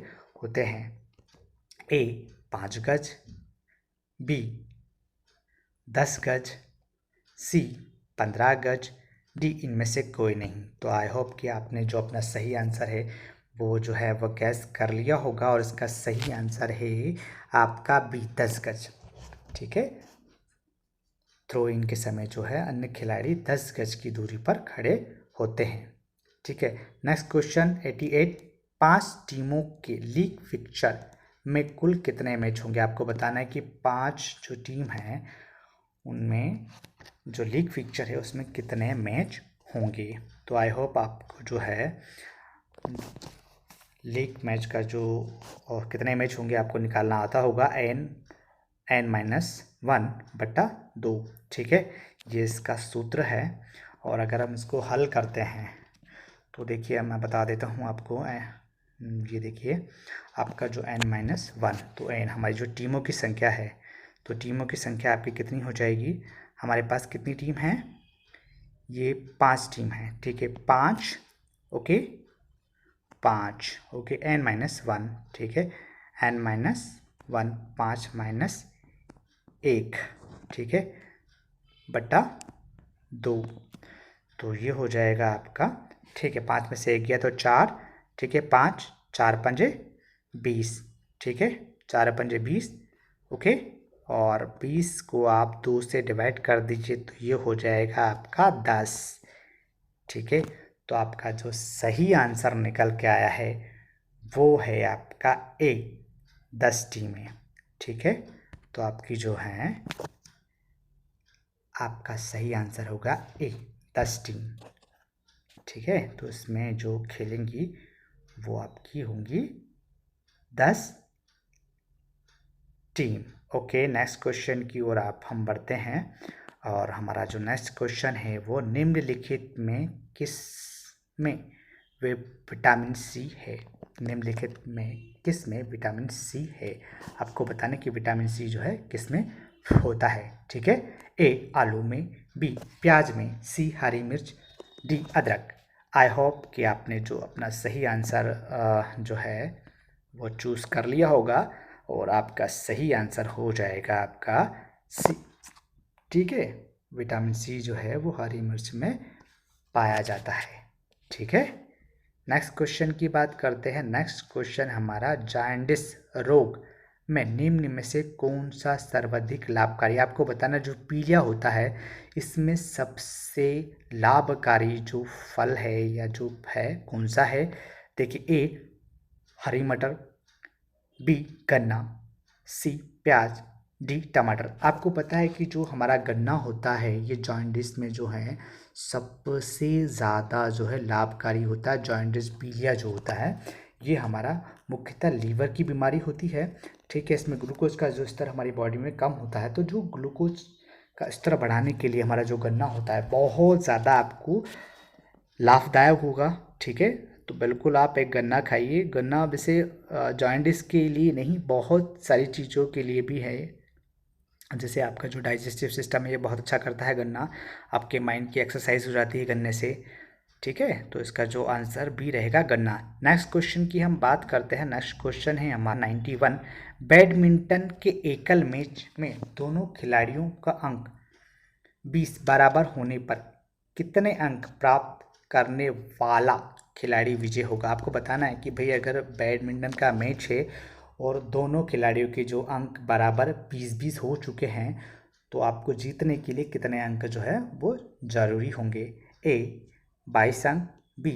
होते हैं। ए 5 गज, बी 10 गज, सी 15 गज, डी इनमें से कोई नहीं। तो आई होप कि आपने जो अपना सही आंसर है वो जो है वो गैस कर लिया होगा, और इसका सही आंसर है आपका बी 10 गज। ठीक है, थ्रो इन के समय जो है अन्य खिलाड़ी 10 गज की दूरी पर खड़े होते हैं। ठीक है, नेक्स्ट क्वेश्चन 88, 5 टीमों के लीग फिक्चर में कुल कितने मैच होंगे? आपको बताना है कि 5 जो टीम हैं उनमें जो लीग फिक्चर है उसमें कितने मैच होंगे। तो आई होप आपको जो है लीग मैच का जो और कितने मैच होंगे आपको निकालना आता होगा, n-1/2। ठीक है, ये इसका सूत्र है। और अगर हम इसको हल करते हैं तो देखिए मैं बता देता हूँ आपको। ये देखिए आपका जो n-1, तो n हमारी जो टीमों की संख्या है, तो टीमों की संख्या आपकी कितनी हो जाएगी? हमारे पास कितनी टीम है? ये 5 टीम है। ठीक है, 5, ओके 5, ओके n-1। ठीक है, n-1 5 माइनस 1, ठीक है, बटा 2, तो ये हो जाएगा आपका। ठीक है, 5 में से 1 गया तो 4। ठीक है, 5 4 पंजे 20। ठीक है, 4 पंजे 20, ओके। और 20 को आप 2 से डिवाइड कर दीजिए तो ये हो जाएगा आपका 10। ठीक है, तो आपका जो सही आंसर निकल के आया है वो है आपका ए, 10 टीमें। ठीक है, तो आपकी जो है आपका सही आंसर होगा ए, 10 टीम। ठीक है, तो इसमें जो खेलेंगी वो आपकी होंगी 10 टीम। ओके, नेक्स्ट क्वेश्चन की ओर आप हम बढ़ते हैं। और हमारा जो नेक्स्ट क्वेश्चन है वो निम्नलिखित में किस में वे विटामिन सी है? निम्नलिखित में किस में विटामिन सी है? आपको बताने कि विटामिन सी जो है किस में होता है। ठीक है, ए आलू में, बी प्याज में, सी हरी मिर्च, डी अदरक। आई होप कि आपने जो अपना सही आंसर जो है वो चूज़ कर लिया होगा और आपका सही आंसर हो जाएगा आपका सी। ठीक है, विटामिन सी जो है वो हरी मिर्च में पाया जाता है। ठीक है, नेक्स्ट क्वेश्चन की बात करते हैं। नेक्स्ट क्वेश्चन हमारा जॉन्डिस रोग में निम्न में से कौन सा सर्वाधिक लाभकारी? आपको बताना जो पीलिया होता है इसमें सबसे लाभकारी जो फल है या जो है कौन सा है? देखिए, ए हरी मटर, बी गन्ना, सी प्याज, डी टमाटर। आपको पता है कि जो हमारा गन्ना होता है ये जॉन्डिस में जो है सबसे ज़्यादा जो है लाभकारी होता है। जॉन्डिस पीलिया जो होता है ये हमारा मुख्यतः लीवर की बीमारी होती है। ठीक है, इसमें ग्लूकोज का जो स्तर हमारी बॉडी में कम होता है, तो जो ग्लूकोज का स्तर बढ़ाने के लिए हमारा जो गन्ना होता है बहुत ज़्यादा आपको लाभदायक होगा। ठीक है, तो बिल्कुल आप एक गन्ना खाइए। गन्ना वैसे जॉन्डिस के लिए नहीं, बहुत सारी चीज़ों के लिए भी है। जैसे आपका जो डाइजेस्टिव सिस्टम है ये बहुत अच्छा करता है गन्ना, आपके माइंड की एक्सरसाइज हो जाती है गन्ने से। ठीक है, तो इसका जो आंसर भी रहेगा गन्ना। नेक्स्ट क्वेश्चन की हम बात करते हैं। नेक्स्ट क्वेश्चन है हमारा 91, बैडमिंटन के एकल मैच में दोनों खिलाड़ियों का अंक 20 बराबर होने पर कितने अंक प्राप्त करने वाला खिलाड़ी विजय होगा? आपको बताना है कि भाई अगर बैडमिंटन का मैच है और दोनों खिलाड़ियों के जो अंक बराबर 20-20 हो चुके हैं तो आपको जीतने के लिए कितने अंक जो है वो ज़रूरी होंगे? ए 22 अंक, बी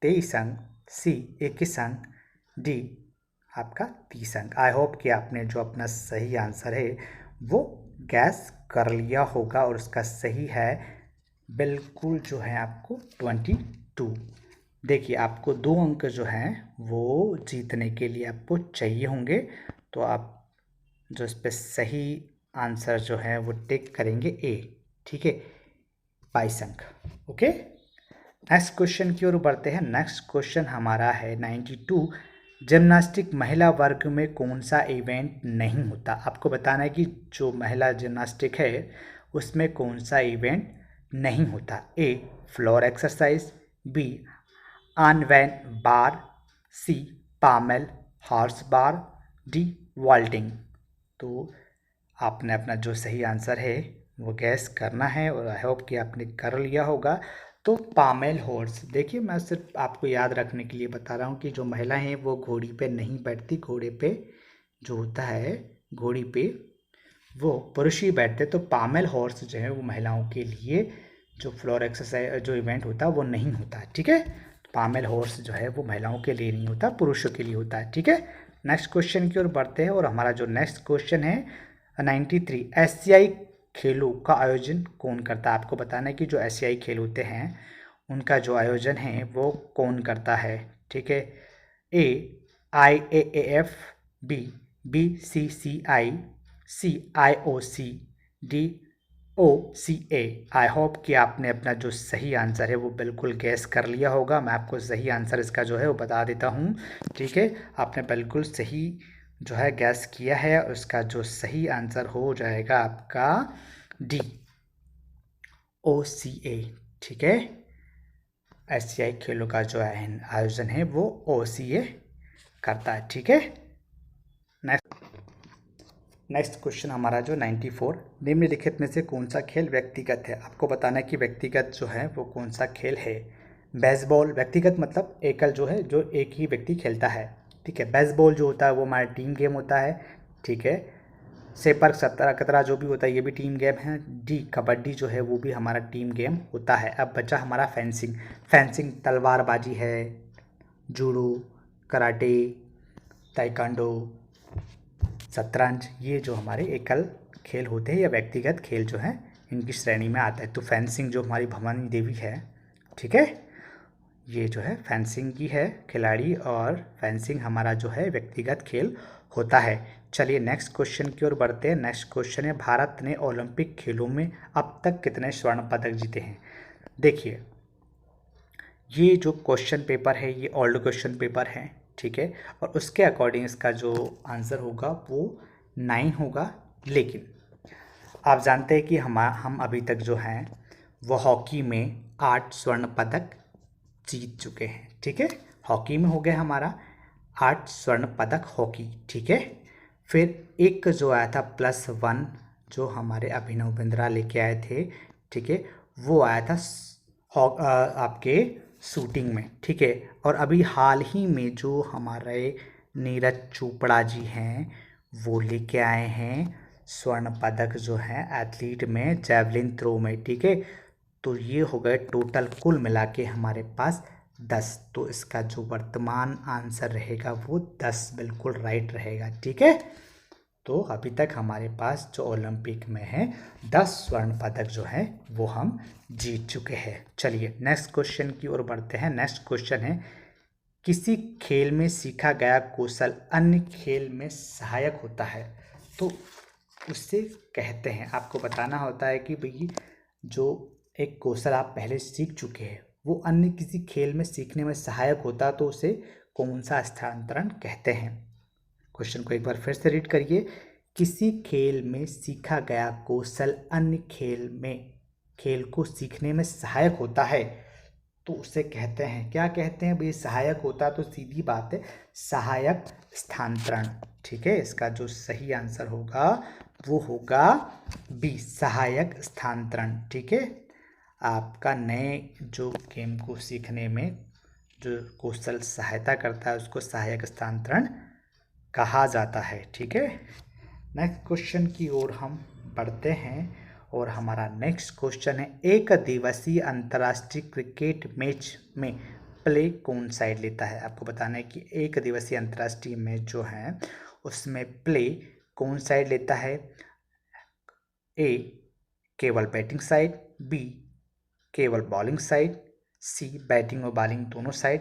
23 अंक, सी 21 अंक, डी आपका 30 अंक। आई होप कि आपने जो अपना सही आंसर है वो गैस कर लिया होगा और उसका सही है बिल्कुल जो है आपको 22। देखिए, आपको 2 अंक जो हैं वो जीतने के लिए आपको चाहिए होंगे, तो आप जो इस पर सही आंसर जो है वो टिक करेंगे ए। ठीक है, 22 अंक। ओके, नेक्स्ट क्वेश्चन की ओर बढ़ते हैं। नेक्स्ट क्वेश्चन हमारा है 92, जिम्नास्टिक महिला वर्ग में कौन सा इवेंट नहीं होता? आपको बताना है कि जो महिला जिम्नास्टिक है उसमें कौन सा इवेंट नहीं होता। ए फ्लोर एक्सरसाइज, बी अनवैन बार, सी पामेल हॉर्स बार, डी वॉल्टिंग। तो आपने अपना जो सही आंसर है वो गैस करना है और आई होप कि आपने कर लिया होगा। तो पामेल हॉर्स, देखिए मैं सिर्फ आपको याद रखने के लिए बता रहा हूँ कि जो महिलाएं हैं वो घोड़ी पे नहीं बैठती, घोड़े पे जो होता है घोड़ी पे वो पुरुष ही बैठते। तो पामेल हॉर्स जो है वो महिलाओं के लिए जो फ्लोर एक्सरसाइज जो इवेंट होता है वो नहीं होता है, ठीक है। पामेल हॉर्स जो है वो महिलाओं के लिए नहीं होता, पुरुषों के लिए होता है, ठीक है। नेक्स्ट क्वेश्चन की ओर बढ़ते हैं और हमारा जो नेक्स्ट क्वेश्चन है 93, एशियाई खेलों का आयोजन कौन करता है। आपको बताना है कि जो एशियाई खेल होते हैं उनका जो आयोजन है वो कौन करता है, ठीक है। A IAAF, B BCCI, C IOC, D OCA। I hope कि आपने अपना जो सही आंसर है वो बिल्कुल गैस कर लिया होगा। मैं आपको सही आंसर इसका जो है वो बता देता हूँ, ठीक है। आपने बिल्कुल सही जो है गैस किया है और इसका जो सही आंसर हो जाएगा आपका डी OCA, ठीक है। एशियाई खेलों का जो आयोजन है वो OCA करता है, ठीक है। नेक्स्ट क्वेश्चन हमारा जो 94, निम्नलिखित में से कौन सा खेल व्यक्तिगत है। आपको बताना है कि व्यक्तिगत जो है वो कौन सा खेल है। बेसबॉल, व्यक्तिगत मतलब एकल जो है, जो एक ही व्यक्ति खेलता है, ठीक है। बेसबॉल जो होता है वो हमारा टीम गेम होता है, ठीक है। सेपर सत्रह कतरा जो भी होता है ये भी टीम गेम है। डी कबड्डी जो है वो भी हमारा टीम गेम होता है। अब बचा हमारा फेंसिंग। फेंसिंग तलवारबाजी है, जूडो, कराटे, ताइक्वांडो, शतरंज, ये जो हमारे एकल खेल होते हैं या व्यक्तिगत खेल जो है इनकी श्रेणी में आता है। तो फेंसिंग जो हमारी भवानी देवी है, ठीक है, ये जो है फेंसिंग की है खिलाड़ी, और फेंसिंग हमारा जो है व्यक्तिगत खेल होता है। चलिए नेक्स्ट क्वेश्चन की ओर बढ़ते हैं। नेक्स्ट क्वेश्चन है, भारत ने ओलंपिक खेलों में अब तक कितने स्वर्ण पदक जीते हैं। देखिए ये जो क्वेश्चन पेपर है ये ओल्ड क्वेश्चन पेपर है, ठीक है, और उसके अकॉर्डिंग इसका जो आंसर होगा वो 9 होगा। लेकिन आप जानते हैं कि हम अभी तक जो हैं वो हॉकी में 8 स्वर्ण पदक जीत चुके हैं, ठीक है। हॉकी में हो गया हमारा 8 स्वर्ण पदक हॉकी, ठीक है। फिर एक जो आया था +1 जो हमारे अभिनव बिंद्रा लेके आए थे, ठीक है, वो आया था आपके शूटिंग में, ठीक है। और अभी हाल ही में जो हमारे नीरज चोपड़ा जी हैं वो लेके आए हैं स्वर्ण पदक जो है एथलीट में जैवलिन थ्रो में, ठीक है। तो ये हो गए टोटल कुल मिला के हमारे पास 10। तो इसका जो वर्तमान आंसर रहेगा वो 10 बिल्कुल राइट रहेगा, ठीक है। तो अभी तक हमारे पास जो ओलंपिक में है 10 स्वर्ण पदक जो है वो हम जीत चुके हैं। चलिए नेक्स्ट क्वेश्चन की ओर बढ़ते हैं। नेक्स्ट क्वेश्चन है, किसी खेल में सीखा गया कौशल अन्य खेल में सहायक होता है तो उससे कहते हैं। आपको बताना होता है कि भाई जो एक कौशल आप पहले सीख चुके हैं वो अन्य किसी खेल में सीखने में सहायक होता तो उसे कौन सा स्थानांतरण कहते हैं। क्वेश्चन को एक बार फिर से रीड करिए। किसी खेल में सीखा गया कौशल अन्य खेल को सीखने में सहायक होता है तो उसे कहते हैं, क्या कहते हैं भाई। सहायक होता तो सीधी बात है सहायक स्थानांतरण, ठीक है। इसका जो सही आंसर होगा वो होगा बी सहायक स्थानांतरण, ठीक है। आपका नए जो गेम को सीखने में जो कौशल सहायता करता है उसको सहायक स्थानांतरण कहा जाता है, ठीक है। नेक्स्ट क्वेश्चन की ओर हम बढ़ते हैं और हमारा नेक्स्ट क्वेश्चन है, एक दिवसीय अंतर्राष्ट्रीय क्रिकेट मैच में प्ले कौन साइड लेता है। आपको बताना है कि एक दिवसीय अंतर्राष्ट्रीय मैच जो है उसमें प्ले कौन साइड लेता है। ए केवल बैटिंग साइड, बी केवल बॉलिंग साइड, सी बैटिंग और बॉलिंग दोनों साइड,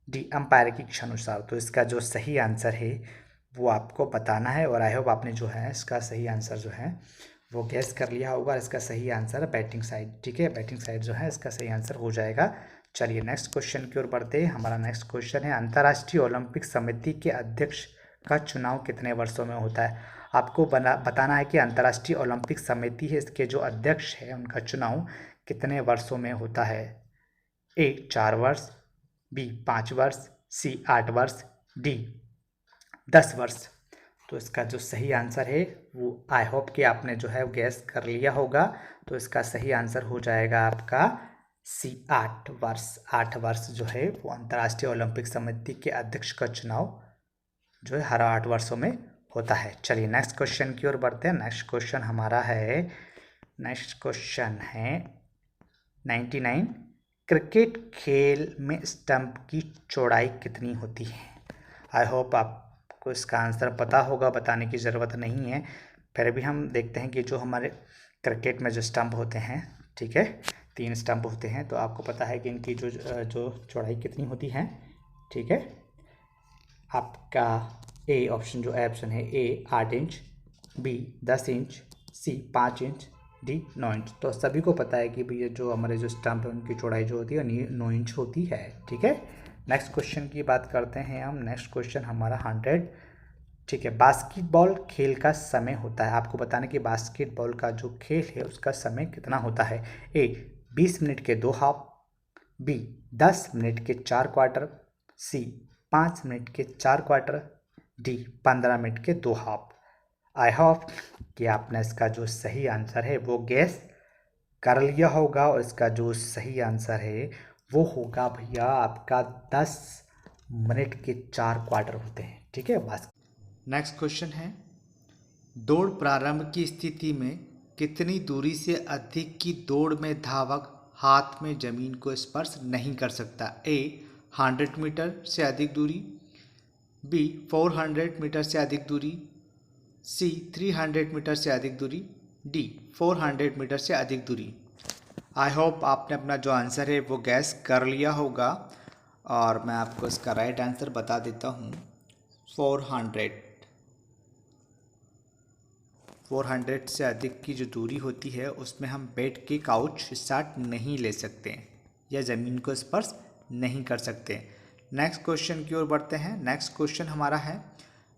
डी अंपायर की इच्छानुसार। तो इसका जो सही आंसर है वो आपको बताना है और आई होप आपने जो है इसका सही आंसर जो है वो गैस कर लिया होगा। इसका सही आंसर है बैटिंग साइड, ठीक है। बैटिंग साइड जो है इसका सही आंसर हो जाएगा। चलिए नेक्स्ट क्वेश्चन की ओर बढ़ते हैं। हमारा नेक्स्ट क्वेश्चन है, अंतर्राष्ट्रीय ओलंपिक समिति के अध्यक्ष का चुनाव कितने वर्षों में होता है। आपको बताना है कि अंतर्राष्ट्रीय ओलंपिक समिति है इसके जो अध्यक्ष है उनका चुनाव कितने वर्षों में होता है। ए 4 वर्ष, बी 5 वर्ष, सी 8 वर्ष, डी 10 वर्ष। तो इसका जो सही आंसर है वो आई होप कि आपने जो है गैस कर लिया होगा। तो इसका सही आंसर हो जाएगा आपका सी 8 वर्ष। 8 वर्ष जो है वो अंतर्राष्ट्रीय ओलंपिक समिति के अध्यक्ष का चुनाव जो है हर 8 वर्षों में होता है। चलिए नेक्स्ट क्वेश्चन की ओर बढ़ते हैं। नेक्स्ट क्वेश्चन है 99। क्रिकेट खेल में स्टंप की चौड़ाई कितनी होती है? आई होप आपको इसका आंसर पता होगा, बताने की ज़रूरत नहीं है। फिर भी हम देखते हैं कि जो हमारे क्रिकेट में जो स्टंप होते हैं, ठीक है, 3 स्टंप होते हैं, तो आपको पता है कि इनकी जो चौड़ाई कितनी होती है, ठीक है। आपका ए ऑप्शन जो ऑप्शन है, ए 8 इंच, बी 10 इंच, सी 5 इंच, डी 9 इंच। तो सभी को पता है कि भैया जो हमारे जो स्टंप है उनकी चौड़ाई जो होती है 9 इंच होती है, ठीक है। नेक्स्ट क्वेश्चन की बात करते हैं हम। नेक्स्ट क्वेश्चन हमारा 100, ठीक है। बास्केटबॉल खेल का समय होता है, आपको बताना कि बास्केटबॉल का जो खेल है उसका समय कितना होता है। ए 20 मिनट के 2 हाफ, बी 10 मिनट के 4 क्वार्टर, सी 5 मिनट के 4 क्वार्टर, डी 15 मिनट के 2 हाफ। आई होप कि आपने इसका जो सही आंसर है वो गैस कर लिया होगा, और इसका जो सही आंसर है वो होगा भैया आपका 10 मिनट के 4 क्वार्टर होते हैं, ठीक है। बस नेक्स्ट क्वेश्चन है, दौड़ प्रारंभ की स्थिति में कितनी दूरी से अधिक की दौड़ में धावक हाथ में जमीन को स्पर्श नहीं कर सकता। ए 100 मीटर से अधिक दूरी, बी 400 मीटर से अधिक दूरी, सी 300 मीटर से अधिक दूरी, डी 400 मीटर से अधिक दूरी। आई होप आपने अपना जो आंसर है वो गैस कर लिया होगा, और मैं आपको इसका राइट आंसर बता देता हूँ। 400 से अधिक की जो दूरी होती है उसमें हम बैठ के काउच स्टार्ट नहीं ले सकते या ज़मीन को स्पर्श नहीं कर सकते। नेक्स्ट क्वेश्चन की ओर बढ़ते हैं। नेक्स्ट क्वेश्चन हमारा है,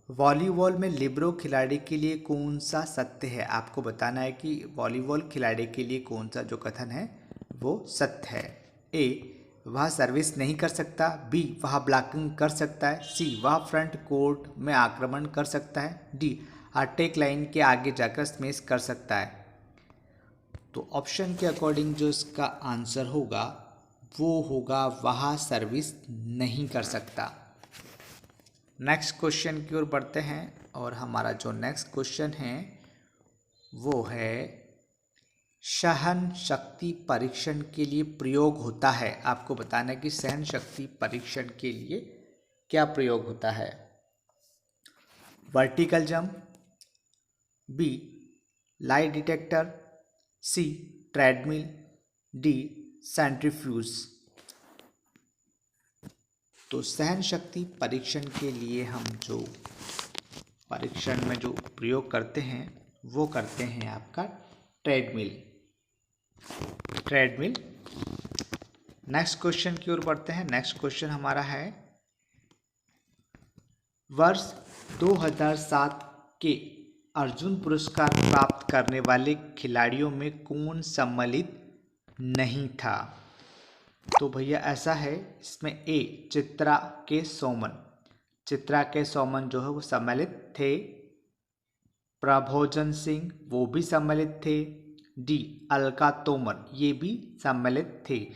वॉलीबॉल में लिबरो खिलाड़ी के लिए कौन सा सत्य है? आपको बताना है कि वॉलीबॉल खिलाड़ी के लिए कौन सा जो कथन है वो सत्य है। ए वह सर्विस नहीं कर सकता, बी वह ब्लॉकिंग कर सकता है, सी वह फ्रंट कोर्ट में आक्रमण कर सकता है, डी अटैक लाइन के आगे जाकर स्मैश कर सकता है। तो ऑप्शन के अकॉर्डिंग जो इसका आंसर होगा वो होगा वह सर्विस नहीं कर सकता। नेक्स्ट क्वेश्चन की ओर बढ़ते हैं, और हमारा जो नेक्स्ट क्वेश्चन है वो है, सहन शक्ति परीक्षण के लिए प्रयोग होता है। आपको बताना है कि सहन शक्ति परीक्षण के लिए क्या प्रयोग होता है। Vertical jump, B lie detector, C treadmill, D centrifuge. तो सहन शक्ति परीक्षण के लिए हम जो परीक्षण में जो प्रयोग करते हैं वो करते हैं आपका ट्रेडमिल। नेक्स्ट क्वेश्चन की ओर बढ़ते हैं। नेक्स्ट क्वेश्चन हमारा है, वर्ष 2007 के अर्जुन पुरस्कार प्राप्त करने वाले खिलाड़ियों में कौन सम्मिलित नहीं था? तो भैया ऐसा है, इसमें ए चित्रा के सोमन जो है वो सम्मिलित थे, प्रभोजन सिंह वो भी सम्मिलित थे, डी अलका तोमर ये भी सम्मिलित थे।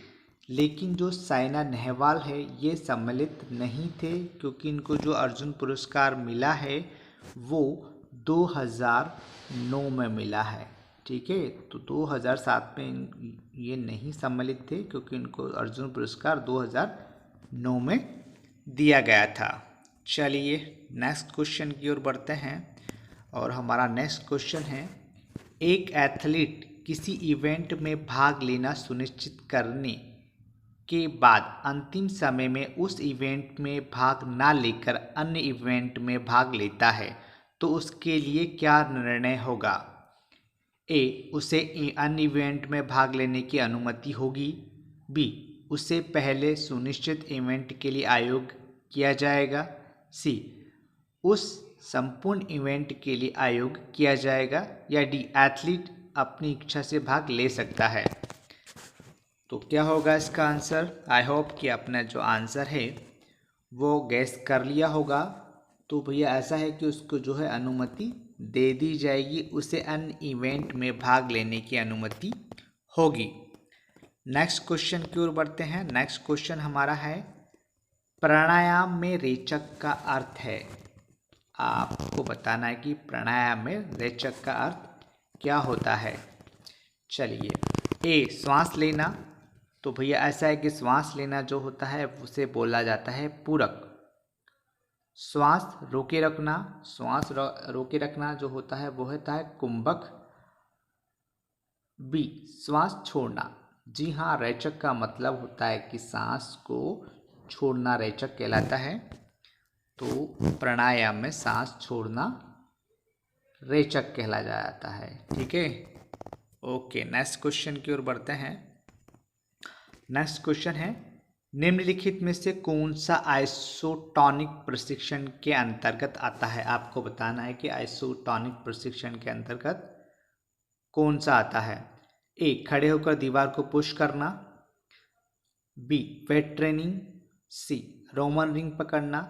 लेकिन जो साइना नेहवाल है ये सम्मिलित नहीं थे, क्योंकि इनको जो अर्जुन पुरस्कार मिला है वो 2009 में मिला है, ठीक है। तो 2007 में ये नहीं सम्मिलित थे, क्योंकि इनको अर्जुन पुरस्कार 2009 में दिया गया था। चलिए नेक्स्ट क्वेश्चन की ओर बढ़ते हैं, और हमारा नेक्स्ट क्वेश्चन है, एक एथलीट किसी इवेंट में भाग लेना सुनिश्चित करने के बाद अंतिम समय में उस इवेंट में भाग ना लेकर अन्य इवेंट में भाग लेता है तो उसके लिए क्या निर्णय होगा? ए उसे अन्य इवेंट में भाग लेने की अनुमति होगी, बी उसे पहले सुनिश्चित इवेंट के लिए आयोग किया जाएगा, सी उस संपूर्ण इवेंट के लिए आयोग किया जाएगा, या डी एथलीट अपनी इच्छा से भाग ले सकता है। तो क्या होगा इसका आंसर? आई होप कि आपने जो आंसर है वो गैस कर लिया होगा। तो भैया ऐसा है कि उसको जो है अनुमति दे दी जाएगी, उसे अन्य इवेंट में भाग लेने की अनुमति होगी। नेक्स्ट क्वेश्चन की ओर बढ़ते हैं। नेक्स्ट क्वेश्चन हमारा है, प्राणायाम में रेचक का अर्थ है। आपको बताना है कि प्राणायाम में रेचक का अर्थ क्या होता है। चलिए, ए श्वास लेना, तो भैया ऐसा है कि श्वास लेना जो होता है उसे बोला जाता है पूरक। श्वास रोके रखना, रोके रखना जो होता है वो होता है कुंभक। बी, श्वास छोड़ना, जी हाँ, रेचक का मतलब होता है कि सांस को छोड़ना रेचक कहलाता है। तो प्राणायाम में सांस छोड़ना रेचक कहला जाता है। ठीक है, ओके, नेक्स्ट क्वेश्चन की ओर बढ़ते हैं। नेक्स्ट क्वेश्चन है, निम्नलिखित में से कौन सा आइसोटोनिक प्रशिक्षण के अंतर्गत आता है? आपको बताना है कि आइसोटोनिक प्रशिक्षण के अंतर्गत कौन सा आता है। ए, खड़े होकर दीवार को पुश करना। B, weight training. C, Roman ring पकड़ना।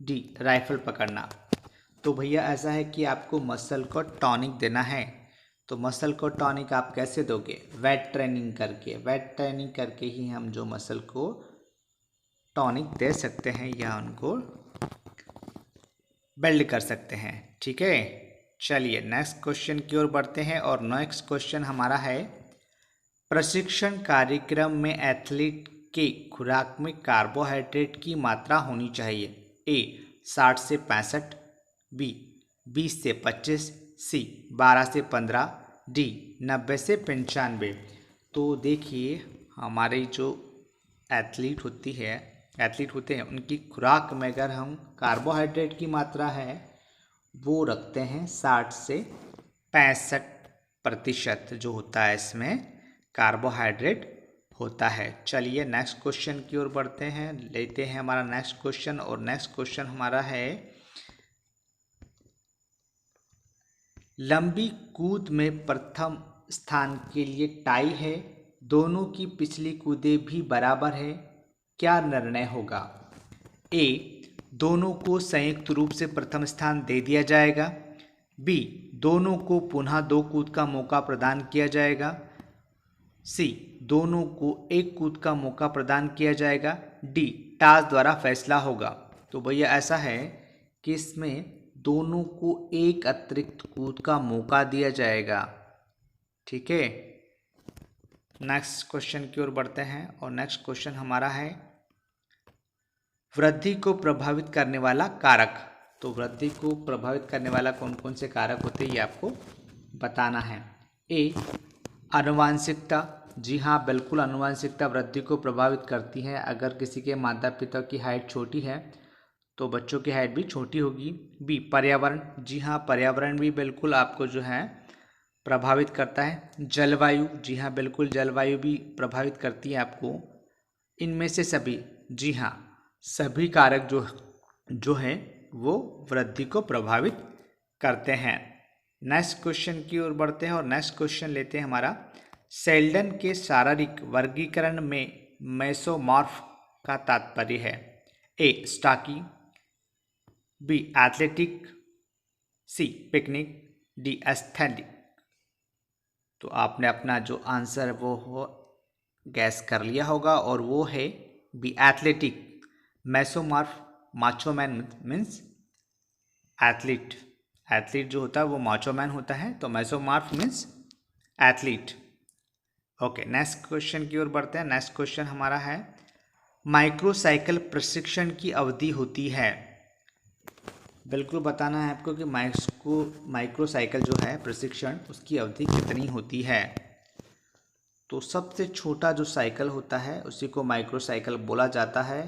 डी, राइफल पकड़ना। तो भैया ऐसा है कि आपको मसल को टॉनिक देना है। तो मसल को टॉनिक आप कैसे दोगे? वेट ट्रेनिंग करके। वेट ट्रेनिंग करके ही हम जो मसल को टॉनिक दे सकते हैं या उनको बिल्ड कर सकते हैं। ठीक है, चलिए नेक्स्ट क्वेश्चन की ओर बढ़ते हैं और नेक्स्ट क्वेश्चन हमारा है, प्रशिक्षण कार्यक्रम में एथलीट के खुराक में कार्बोहाइड्रेट की मात्रा होनी चाहिए। ए, 60 से 65। बी, 20 से 25। सी, 12 से 15। डी, 90 से 95। तो देखिए, हमारे जो एथलीट होते हैं उनकी खुराक में अगर हम कार्बोहाइड्रेट की मात्रा है वो रखते हैं 60 से 65% जो होता है इसमें कार्बोहाइड्रेट होता है। चलिए नेक्स्ट क्वेश्चन की ओर बढ़ते हैं, लेते हैं हमारा नेक्स्ट क्वेश्चन और नेक्स्ट क्वेश्चन हमारा है, लंबी कूद में प्रथम स्थान के लिए टाई है, दोनों की पिछली कूदें भी बराबर है, क्या निर्णय होगा? ए, दोनों को संयुक्त रूप से प्रथम स्थान दे दिया जाएगा। बी, दोनों को पुनः 2 कूद का मौका प्रदान किया जाएगा। सी, दोनों को एक कूद का मौका प्रदान किया जाएगा। डी, टास द्वारा फैसला होगा। तो भैया ऐसा है कि इसमें दोनों को एक अतिरिक्त कूद का मौका दिया जाएगा। ठीक है, नेक्स्ट क्वेश्चन की ओर बढ़ते हैं और नेक्स्ट क्वेश्चन हमारा है, वृद्धि को प्रभावित करने वाला कारक। तो वृद्धि को प्रभावित करने वाला कौन कौन से कारक होते हैं ये आपको बताना है। ए, आनुवांशिकता, जी हाँ बिल्कुल, आनुवांशिकता वृद्धि को प्रभावित करती है। अगर किसी के माता पिता की हाइट छोटी है तो बच्चों की हाइट भी छोटी होगी। बी, पर्यावरण, जी हाँ पर्यावरण भी बिल्कुल आपको जो है प्रभावित करता है। जलवायु, जी हाँ बिल्कुल, जलवायु भी प्रभावित करती है आपको। इनमें से सभी, जी हाँ सभी कारक जो है वो वृद्धि को प्रभावित करते हैं। नेक्स्ट क्वेश्चन की ओर बढ़ते हैं और नेक्स्ट क्वेश्चन लेते हैं हमारा, शेल्डन के शारीरिक वर्गीकरण में मेसोमॉर्फ का तात्पर्य है। A, stocky. B, athletic. C, picnic. D, aesthetic. तो आपने अपना जो आंसर वो गैस कर लिया होगा और वो है B, athletic. Mesomorph, macho man means athlete. Athlete जो होता है वो माचो मैन होता है, तो mesomorph means athlete. Okay, next question की ओर बढ़ते हैं। नेक्स्ट क्वेश्चन हमारा है, माइक्रोसाइकिल प्रशिक्षण की अवधि होती है। बिल्कुल बताना है आपको कि माइक्रोसाइकिल जो है प्रशिक्षण उसकी अवधि कितनी होती है। तो सबसे छोटा जो साइकिल होता है उसी को माइक्रोसाइकिल बोला जाता है।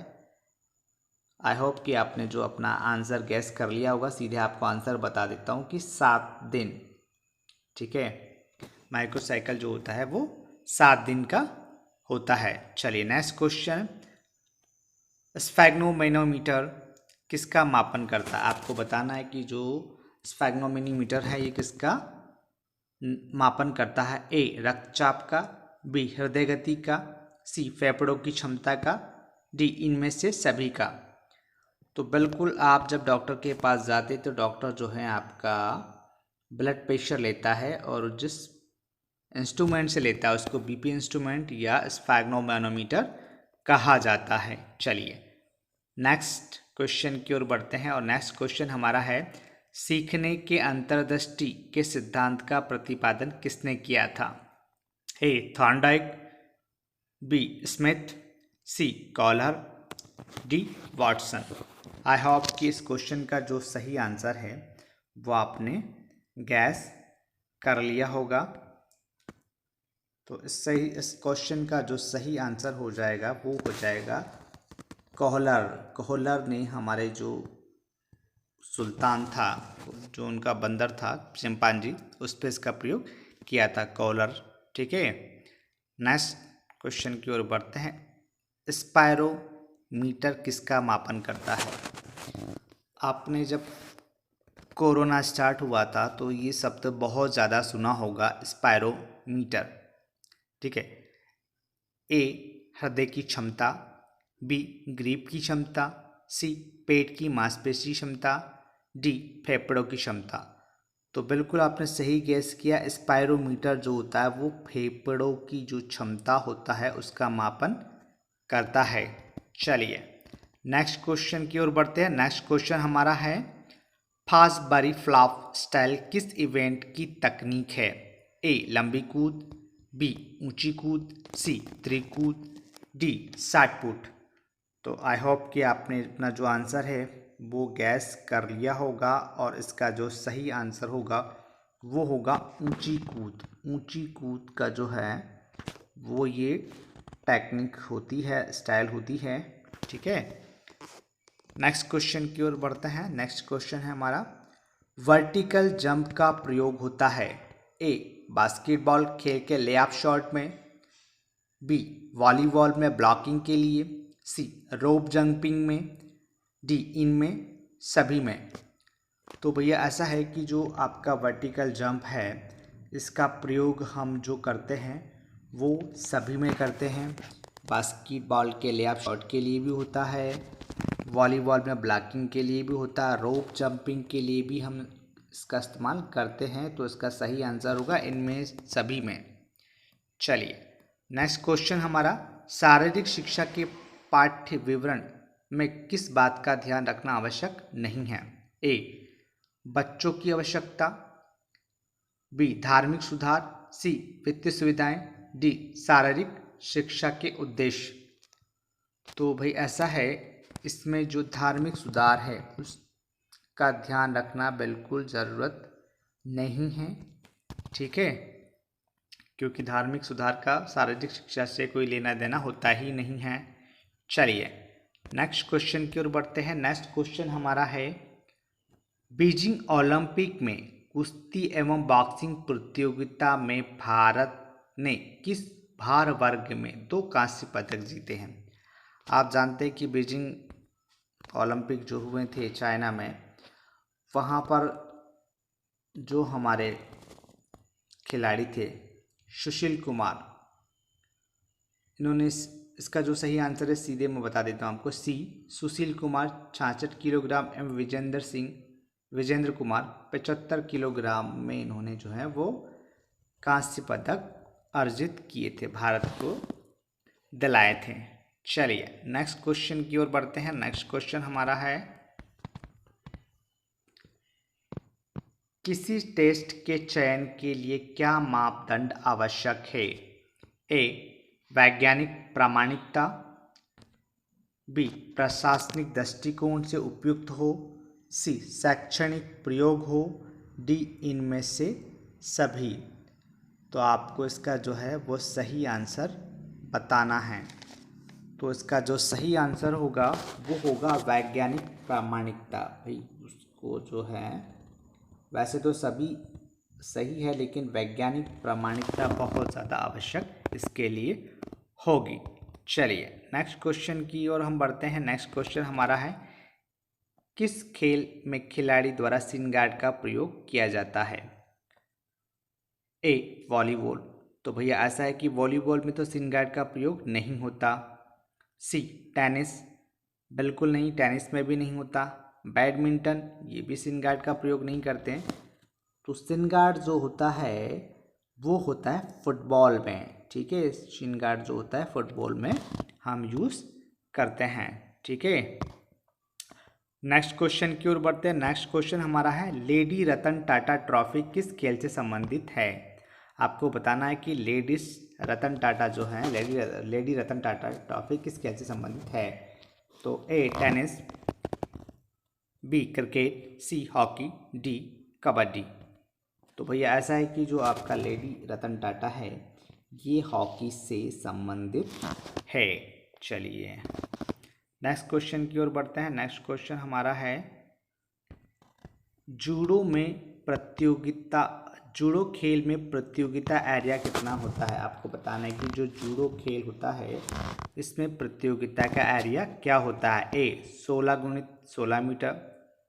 आई होप कि आपने जो अपना आंसर गैस कर लिया होगा। सीधे आपको आंसर बता देता हूँ कि 7 दिन। ठीक है, माइक्रोसाइकिल जो होता है वो 7 दिन का होता है। चलिए नेक्स्ट क्वेश्चन, स्फैग्नोमेनोमीटर किसका मापन करता है? आपको बताना है कि जो स्फैग्नोमेनोमीटर है ये किसका मापन करता है। ए, रक्तचाप का। बी, हृदय गति का। सी, फेफड़ों की क्षमता का। डी, इनमें से सभी का। तो बिल्कुल आप जब डॉक्टर के पास जाते तो डॉक्टर जो है आपका ब्लड प्रेशर लेता है और जिस इंस्ट्रूमेंट से लेता है उसको बीपी इंस्ट्रूमेंट या स्फैग्नोमेनोमीटर कहा जाता है। चलिए नेक्स्ट क्वेश्चन की ओर बढ़ते हैं और नेक्स्ट क्वेश्चन हमारा है, सीखने के अंतर्दृष्टि के सिद्धांत का प्रतिपादन किसने किया था? A, Thorndike. B Smith, C Kohler, D Watson. I hope कि इस क्वेश्चन का जो सही आंसर है वो आपने गैस कर लिया होगा। तो इस क्वेश्चन का जो सही आंसर हो जाएगा वो हो जाएगा कोहलर। कोहलर ने हमारे जो सुल्तान था, जो उनका बंदर था चिंपांजी, उस पर इसका प्रयोग किया था, कोहलर। ठीक है, नेक्स्ट क्वेश्चन की ओर बढ़ते हैं। स्पायरोमीटर किसका मापन करता है? आपने जब कोरोना स्टार्ट हुआ था तो ये शब्द बहुत ज़्यादा सुना होगा, स्पायरोमीटर। ठीक है, ए हृदय की क्षमता, बी ग्रीप की क्षमता, सी पेट की मांसपेशी क्षमता, डी फेफड़ों की क्षमता। तो बिल्कुल आपने सही गैस किया। स्पायरोमीटर जो होता है वो फेफड़ों की जो क्षमता होता है उसका मापन करता है। चलिए नेक्स्ट क्वेश्चन की ओर बढ़ते हैं। नेक्स्ट क्वेश्चन हमारा है, फासबरी फ्लॉप स्टाइल किस इवेंट की तकनीक है? ए लंबी कूद, बी ऊंची कूद, सी त्रिकूद, डी 60 फुट। तो आई होप कि आपने अपना जो आंसर है वो गैस कर लिया होगा और इसका जो सही आंसर होगा वो होगा ऊंची कूद। ऊंची कूद का जो है वो ये टेक्निक होती है, स्टाइल होती है। ठीक है, नेक्स्ट क्वेश्चन की ओर बढ़ते हैं। नेक्स्ट क्वेश्चन है हमारा, वर्टिकल जंप का प्रयोग होता है ए बास्केटबॉल खेल के लेआउट शॉट में, बी वॉलीबॉल में ब्लॉकिंग के लिए, सी रोप जंपिंग में, डी इनमें सभी में। तो भैया ऐसा है कि जो आपका वर्टिकल जंप है इसका प्रयोग हम जो करते हैं वो सभी में करते हैं। बास्केटबॉल के लेआउट शॉट के लिए भी होता है, वॉलीबॉल में ब्लॉकिंग के लिए भी होता है, रोप जंपिंग के लिए भी हम इसका इस्तेमाल करते हैं। तो इसका सही आंसर होगा इनमें सभी में। चलिए नेक्स्ट क्वेश्चन हमारा, शारीरिक शिक्षा के पाठ्य विवरण में किस बात का ध्यान रखना आवश्यक नहीं है? ए बच्चों की आवश्यकता, बी धार्मिक सुधार, सी वित्तीय सुविधाएं, डी शारीरिक शिक्षा के उद्देश्य। तो भाई ऐसा है, इसमें जो धार्मिक सुधार है उसका ध्यान रखना बिल्कुल ज़रूरत नहीं है। ठीक है, क्योंकि धार्मिक सुधार का शारीरिक शिक्षा से कोई लेना देना होता ही नहीं है। चलिए नेक्स्ट क्वेश्चन की ओर बढ़ते हैं। नेक्स्ट क्वेश्चन हमारा है, बीजिंग ओलंपिक में कुश्ती एवं बॉक्सिंग प्रतियोगिता में भारत ने किस भार वर्ग में 2 कांस्य पदक जीते हैं? आप जानते हैं कि बीजिंग ओलंपिक जो हुए थे चाइना में, वहाँ पर जो हमारे खिलाड़ी थे सुशील कुमार, इन्होंने इसका जो सही आंसर है सीधे मैं बता देता हूँ आपको, सी सुशील कुमार 66 किलोग्राम एवं विजेंद्र कुमार 75 किलोग्राम में इन्होंने जो है वो कांस्य पदक अर्जित किए थे, भारत को दिलाए थे। चलिए नेक्स्ट क्वेश्चन की ओर बढ़ते हैं। नेक्स्ट क्वेश्चन हमारा है, किसी टेस्ट के चयन के लिए क्या मापदंड आवश्यक है? ए वैज्ञानिक प्रामाणिकता, बी प्रशासनिक दृष्टिकोण से उपयुक्त हो, सी शैक्षणिक प्रयोग हो, डी इनमें से सभी। तो आपको इसका जो है वो सही आंसर बताना है। तो इसका जो सही आंसर होगा वो होगा वैज्ञानिक प्रामाणिकता। भाई उसको जो है, वैसे तो सभी सही है लेकिन वैज्ञानिक प्रामाणिकता बहुत ज़्यादा आवश्यक इसके लिए होगी। चलिए नेक्स्ट क्वेश्चन की ओर हम बढ़ते हैं। नेक्स्ट क्वेश्चन हमारा है, किस खेल में खिलाड़ी द्वारा शिन गार्ड का प्रयोग किया जाता है? ए वॉलीबॉल। तो भैया ऐसा है कि वॉलीबॉल में तो शिन गार्ड का प्रयोग नहीं होता। सी टेनिस, बिल्कुल नहीं, टेनिस में भी नहीं होता। बैडमिंटन, ये भी शिन गार्ड का प्रयोग नहीं करते हैं। तो शिन गार्ड जो होता है वो होता है फुटबॉल में। ठीक है, शिन गार्ड जो होता है फुटबॉल में हम यूज़ करते हैं। ठीक है, नेक्स्ट क्वेश्चन की ओर बढ़ते हैं। नेक्स्ट क्वेश्चन हमारा है, लेडी रतन टाटा ट्रॉफी किस खेल से संबंधित है? आपको बताना है कि लेडीज रतन टाटा जो हैं, लेडी रतन टाटा टॉपिक किस खेल से संबंधित है। तो A tennis, B cricket, C hockey, D kabaddi. तो भैया ऐसा है कि जो आपका लेडी रतन टाटा है ये हॉकी से संबंधित है। चलिए नेक्स्ट क्वेश्चन की ओर बढ़ते हैं। नेक्स्ट क्वेश्चन हमारा है जूडो खेल में प्रतियोगिता एरिया कितना होता है। आपको बताना है कि जो जूडो खेल होता है इसमें प्रतियोगिता का एरिया क्या होता है। A 16x16 metre,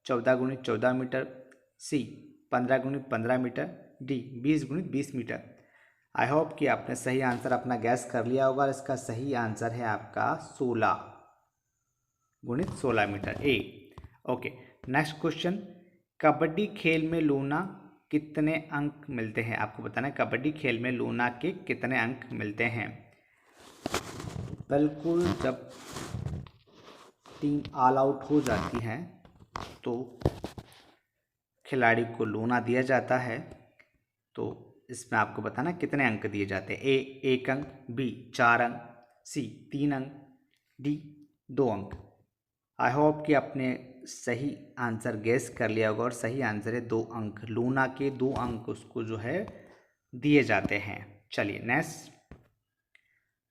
14x14 metre, C 15x15 metre, D 20x20 metre. I hope कि आपने सही आंसर अपना गैस कर लिया होगा और इसका सही आंसर है आपका 16x16 मीटर, ए। ओके नेक्स्ट क्वेश्चन, कबड्डी खेल में लूना कितने अंक मिलते हैं। आपको बताना है कबड्डी खेल में लूना के कितने अंक मिलते हैं। बिल्कुल जब टीम ऑल आउट हो जाती है तो खिलाड़ी को लूना दिया जाता है। तो इसमें आपको बताना कितने अंक दिए जाते हैं। ए 1 अंक, बी 4 अंक, सी 3 अंक, डी 2 अंक। आई होप कि आपने सही आंसर गेस कर लिया होगा और सही आंसर है 2 अंक। लूना के 2 अंक उसको जो है दिए जाते हैं। चलिए नेक्स्ट,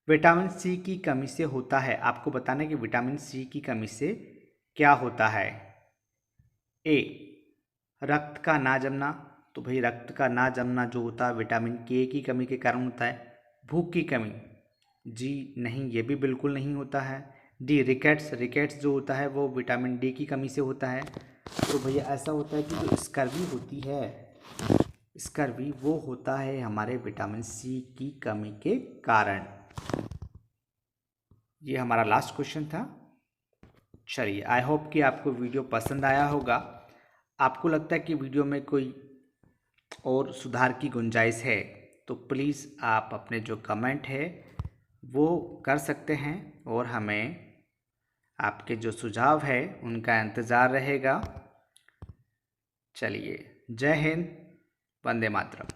विटामिन सी की कमी से होता है। आपको बताना है कि विटामिन सी की कमी से क्या होता है। ए रक्त का ना जमना, तो भाई रक्त का ना जमना जो होता है विटामिन के की कमी के कारण होता है। भूख की कमी, जी नहीं ये भी बिल्कुल नहीं होता है। डी रिकेट्स जो होता है वो विटामिन डी की कमी से होता है। तो भैया ऐसा होता है कि जो स्कर्वी होती है, स्कर्वी वो होता है हमारे विटामिन सी की कमी के कारण। ये हमारा लास्ट क्वेश्चन था। चलिए आई होप कि आपको वीडियो पसंद आया होगा। आपको लगता है कि वीडियो में कोई और सुधार की गुंजाइश है तो प्लीज़ आप अपने जो कमेंट है वो कर सकते हैं और हमें आपके जो सुझाव है उनका इंतज़ार रहेगा। चलिए जय हिंद, वंदे मातरम।